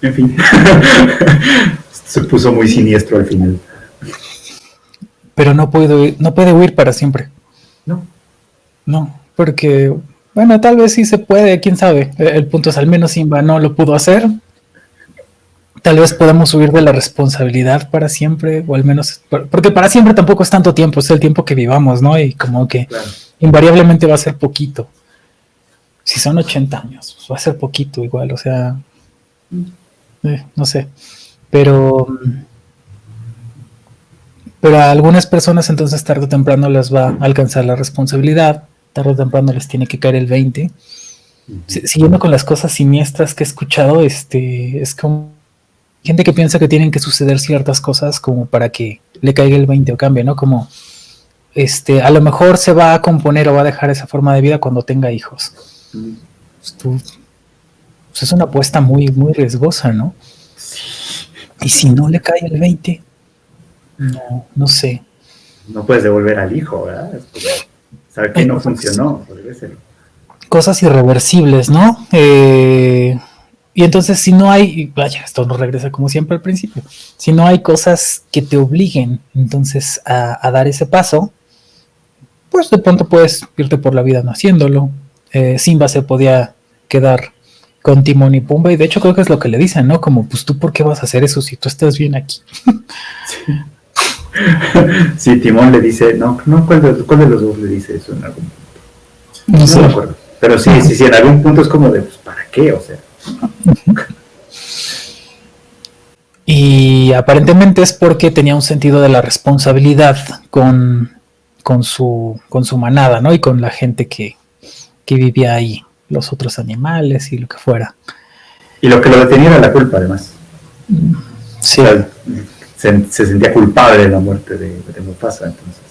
En fin. Se puso muy siniestro al final. Pero no puede huir para siempre. No. No, porque, bueno, tal vez sí se puede, quién sabe. El punto es, al menos Simba no lo pudo hacer. Tal vez podemos huir de la responsabilidad para siempre, o al menos, porque para siempre tampoco es tanto tiempo, es el tiempo que vivamos, ¿no? Y como que claro, invariablemente va a ser poquito. Si son 80 años, pues va a ser poquito igual, o sea, no sé. Pero a algunas personas entonces tarde o temprano les va a alcanzar la responsabilidad, tarde o temprano les tiene que caer el 20. Siguiendo con las cosas siniestras que he escuchado, es como gente que piensa que tienen que suceder ciertas cosas como para que le caiga el 20 o cambie, ¿no? Como a lo mejor se va a componer o va a dejar esa forma de vida cuando tenga hijos. Pues es una apuesta muy, muy riesgosa, ¿no? Y si no le cae el 20, no sé. No puedes devolver al hijo, ¿verdad? Saber que no funcionó, cosas irreversibles, ¿no? Y entonces si no hay, vaya, esto nos regresa como siempre al principio, si no hay cosas que te obliguen entonces a dar ese paso, pues de pronto puedes irte por la vida no haciéndolo. Simba se podía quedar con Timón y Pumba, y de hecho creo que es lo que le dicen, ¿no? Como, pues tú, ¿por qué vas a hacer eso si tú estás bien aquí? Sí. Sí, Timón le dice, no, ¿cuál de los dos le dice eso en algún punto? No sé. Me acuerdo. Pero sí, en algún punto es como de, pues, ¿para qué? O sea. Y aparentemente es porque tenía un sentido de la responsabilidad con su manada, ¿no? Y con la gente que vivía ahí, los otros animales y lo que fuera. Y lo que lo detenía era la culpa, además. Sí. O sea, se sentía culpable de la muerte de Mufasa, entonces.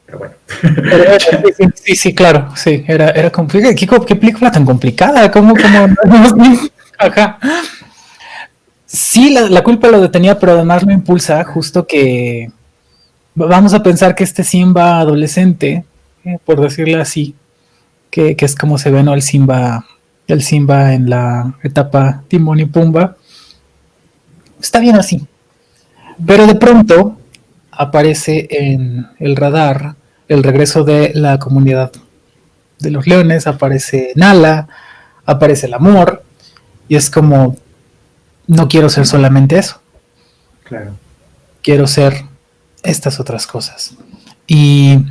Pero bueno. Sí, claro, sí, era complicado. ¿Qué película tan complicada? ¿Cómo? Ajá. Sí, la culpa lo detenía, pero además lo impulsa justo que vamos a pensar que este Simba adolescente, por decirlo así, que es como se ve, ¿no? El Simba en la etapa Timón y Pumba, está bien así. Pero de pronto aparece en el radar el regreso de la comunidad de los leones, aparece Nala, aparece el amor, y es como, no quiero ser solamente eso. Claro. Quiero ser estas otras cosas. Y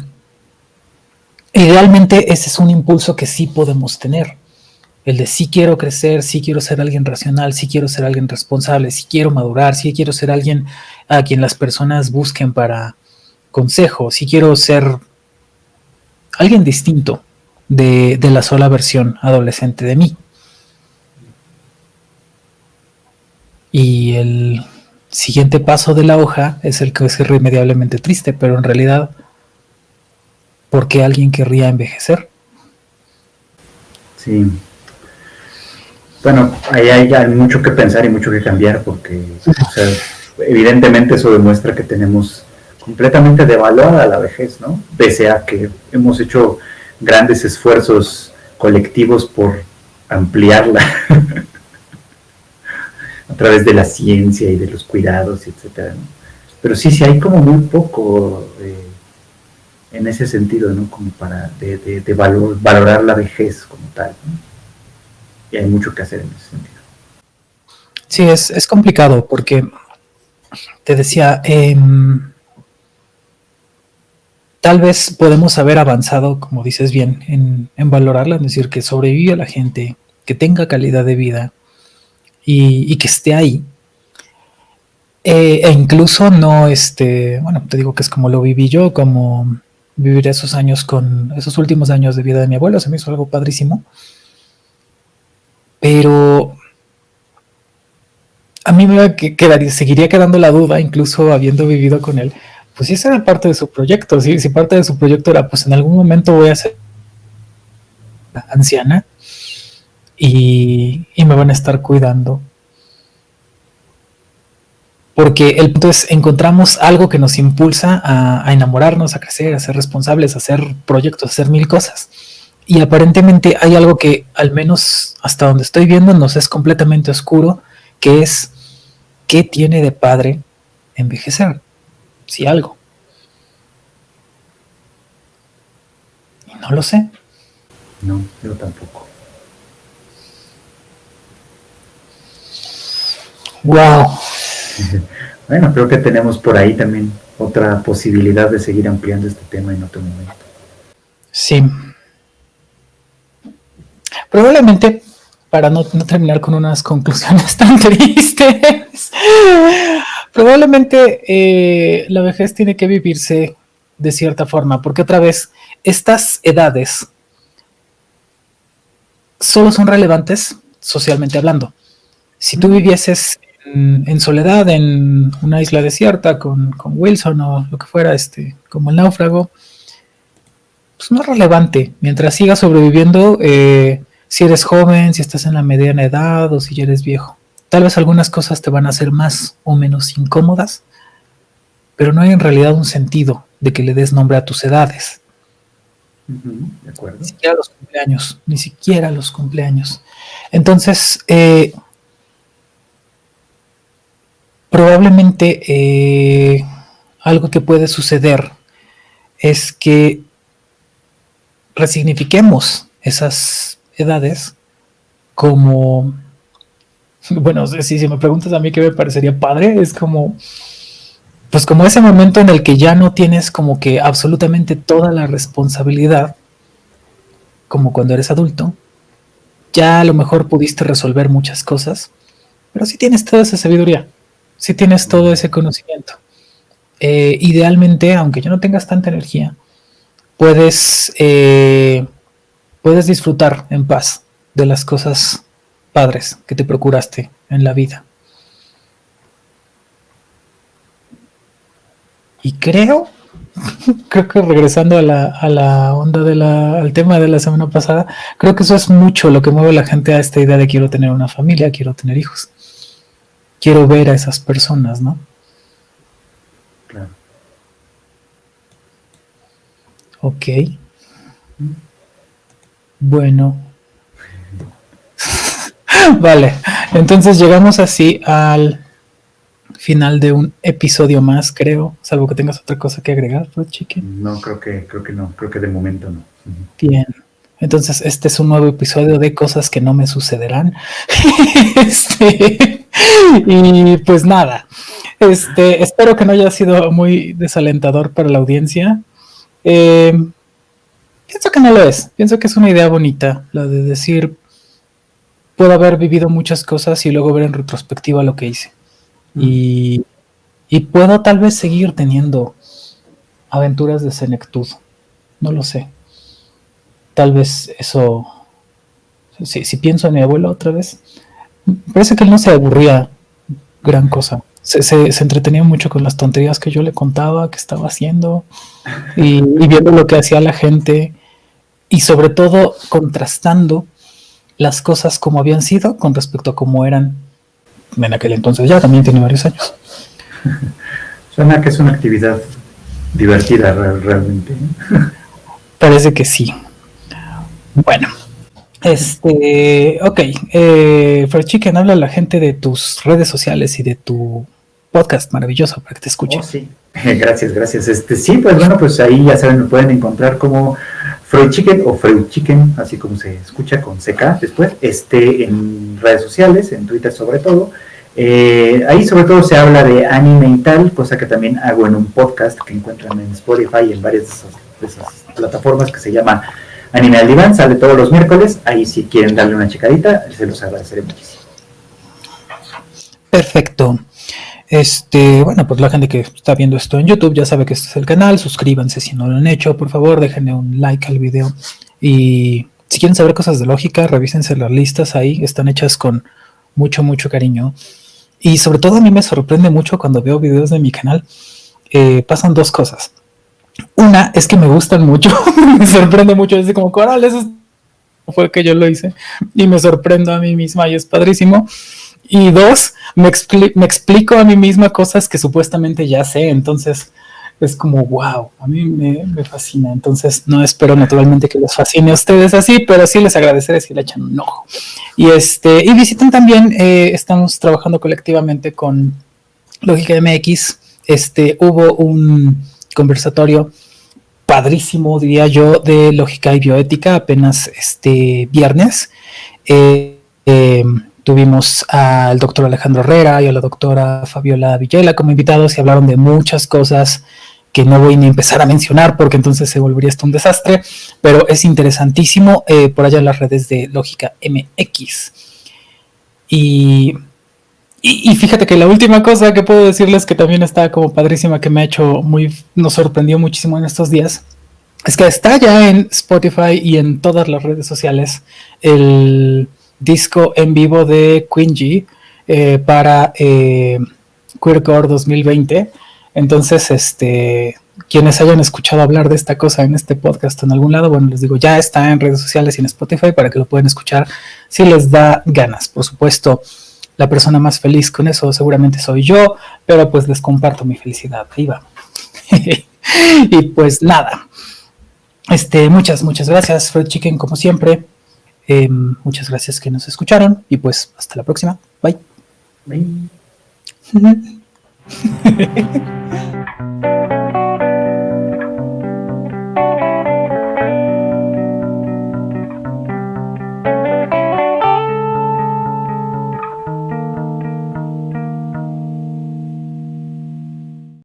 realmente ese es un impulso que sí podemos tener. El de sí quiero crecer, sí quiero ser alguien racional, sí quiero ser alguien responsable, sí quiero madurar, sí quiero ser alguien a quien las personas busquen para consejo, sí quiero ser alguien distinto de la sola versión adolescente de mí. Y el siguiente paso de la hoja es el que es irremediablemente triste, pero en realidad, ¿por qué alguien querría envejecer? Sí. Bueno, ahí hay mucho que pensar y mucho que cambiar, porque o sea, evidentemente eso demuestra que tenemos completamente devaluada la vejez, ¿no? Pese a que hemos hecho grandes esfuerzos colectivos por ampliarla a través de la ciencia y de los cuidados, etcétera, ¿no? Pero sí hay como muy poco en ese sentido, ¿no? Como para de valorar la vejez como tal, ¿no? Y hay mucho que hacer en ese sentido. Sí, es complicado porque te decía, tal vez podemos haber avanzado, como dices bien, en valorarla, es decir, que sobrevive a la gente, que tenga calidad de vida, y que esté ahí. E incluso no, bueno, te digo que es como lo viví yo, como vivir esos años esos últimos años de vida de mi abuelo, se me hizo algo padrísimo. Pero a mí seguiría quedando la duda, incluso habiendo vivido con él, pues si esa era parte de su proyecto, si parte de su proyecto era, pues en algún momento voy a ser anciana y me van a estar cuidando. Porque el punto es, encontramos algo que nos impulsa a enamorarnos, a crecer, a ser responsables, a hacer proyectos, a hacer mil cosas. Y aparentemente hay algo que, al menos hasta donde estoy viendo, nos es completamente oscuro, que es, ¿qué tiene de padre envejecer? Si algo. Y no lo sé. No, yo tampoco. Wow. Bueno, creo que tenemos por ahí también otra posibilidad de seguir ampliando este tema en otro momento. Sí. Probablemente, para no terminar con unas conclusiones tan tristes, probablemente la vejez tiene que vivirse de cierta forma, porque otra vez, estas edades solo son relevantes socialmente hablando. Si tú vivieses en soledad en una isla desierta con Wilson o lo que fuera, como el náufrago, pues no es relevante. Mientras sigas sobreviviendo, si eres joven, si estás en la mediana edad o si ya eres viejo. Tal vez algunas cosas te van a hacer más o menos incómodas, pero no hay en realidad un sentido de que le des nombre a tus edades. De acuerdo. Ni siquiera los cumpleaños. Entonces, probablemente algo que puede suceder es que resignifiquemos esas edades como, bueno, si me preguntas a mí qué me parecería padre, es como, pues como ese momento en el que ya no tienes como que absolutamente toda la responsabilidad, como cuando eres adulto, ya a lo mejor pudiste resolver muchas cosas, pero sí tienes toda esa sabiduría, sí tienes todo ese conocimiento. Idealmente, aunque ya no tengas tanta energía, puedes disfrutar en paz de las cosas padres que te procuraste en la vida. Y creo que regresando a la onda al tema de la semana pasada, creo que eso es mucho lo que mueve a la gente a esta idea de quiero tener una familia, quiero tener hijos, quiero ver a esas personas, ¿no? Claro. Ok. Bueno. Vale, entonces llegamos así al final de un episodio más, creo, salvo que tengas otra cosa que agregar, Fried Chicken. No, creo que no, creo que de momento no. Bien, entonces este es un nuevo episodio de cosas que no me sucederán. Y pues nada, espero que no haya sido muy desalentador para la audiencia. Pienso que no lo es, pienso que es una idea bonita, la de decir, puedo haber vivido muchas cosas y luego ver en retrospectiva lo que hice. Y puedo tal vez seguir teniendo aventuras de senectud. No lo sé. Tal vez eso... Si pienso en mi abuelo otra vez, parece que él no se aburría gran cosa. Se entretenía mucho con las tonterías que yo le contaba, que estaba haciendo, y viendo lo que hacía la gente, y sobre todo contrastando las cosas como habían sido con respecto a cómo eran en aquel entonces. Ya también tiene varios años. Suena que es una actividad divertida realmente. Parece que sí. Bueno, ok. Fried Chicken, habla a la gente de tus redes sociales y de tu podcast maravilloso para que te escuchen. Oh, sí. Gracias. Sí, pues bueno, pues ahí ya saben, me pueden encontrar como Fried Chicken o Fried Chicken, así como se escucha con CK después, en redes sociales, en Twitter sobre todo. Ahí sobre todo se habla de anime y tal, cosa que también hago en un podcast que encuentran en Spotify y en varias de esas plataformas, que se llama Anime al Diván, sale todos los miércoles. Ahí si quieren darle una checadita, se los agradeceré muchísimo. Perfecto. Bueno, pues la gente que está viendo esto en YouTube ya sabe que este es el canal. Suscríbanse si no lo han hecho. Por favor, déjenle un like al video. Y si quieren saber cosas de lógica, revísense las listas ahí. Están hechas con mucho, mucho cariño. Y sobre todo a mí me sorprende mucho cuando veo videos de mi canal. Pasan dos cosas. Una es que me gustan mucho. Me sorprende mucho. Es como, coral, eso fue que yo lo hice. Y me sorprendo a mí misma y es padrísimo. Y dos, me explico a mí misma cosas que supuestamente ya sé, entonces es como wow, a mí me fascina. Entonces no espero naturalmente que les fascine a ustedes así, pero sí les agradeceré si le echan un ojo. Y visiten también, estamos trabajando colectivamente con Lógica MX. Hubo un conversatorio padrísimo, diría yo, de lógica y bioética apenas este viernes. Tuvimos al doctor Alejandro Herrera y a la doctora Fabiola Villela como invitados y hablaron de muchas cosas que no voy ni a empezar a mencionar porque entonces se volvería esto un desastre, pero es interesantísimo por allá en las redes de Lógica MX. Y fíjate que la última cosa que puedo decirles que también está como padrísima, que me ha hecho nos sorprendió muchísimo en estos días, es que está ya en Spotify y en todas las redes sociales el disco en vivo de Quingy para Queercore 2020. Entonces, quienes hayan escuchado hablar de esta cosa en este podcast en algún lado, bueno, les digo, ya está en redes sociales y en Spotify para que lo puedan escuchar si les da ganas. Por supuesto, la persona más feliz con eso seguramente soy yo, pero pues les comparto mi felicidad. Ahí va. Y pues nada. Muchas gracias, Fred Chicken, como siempre. Muchas gracias que nos escucharon y pues hasta la próxima. Bye. Bye.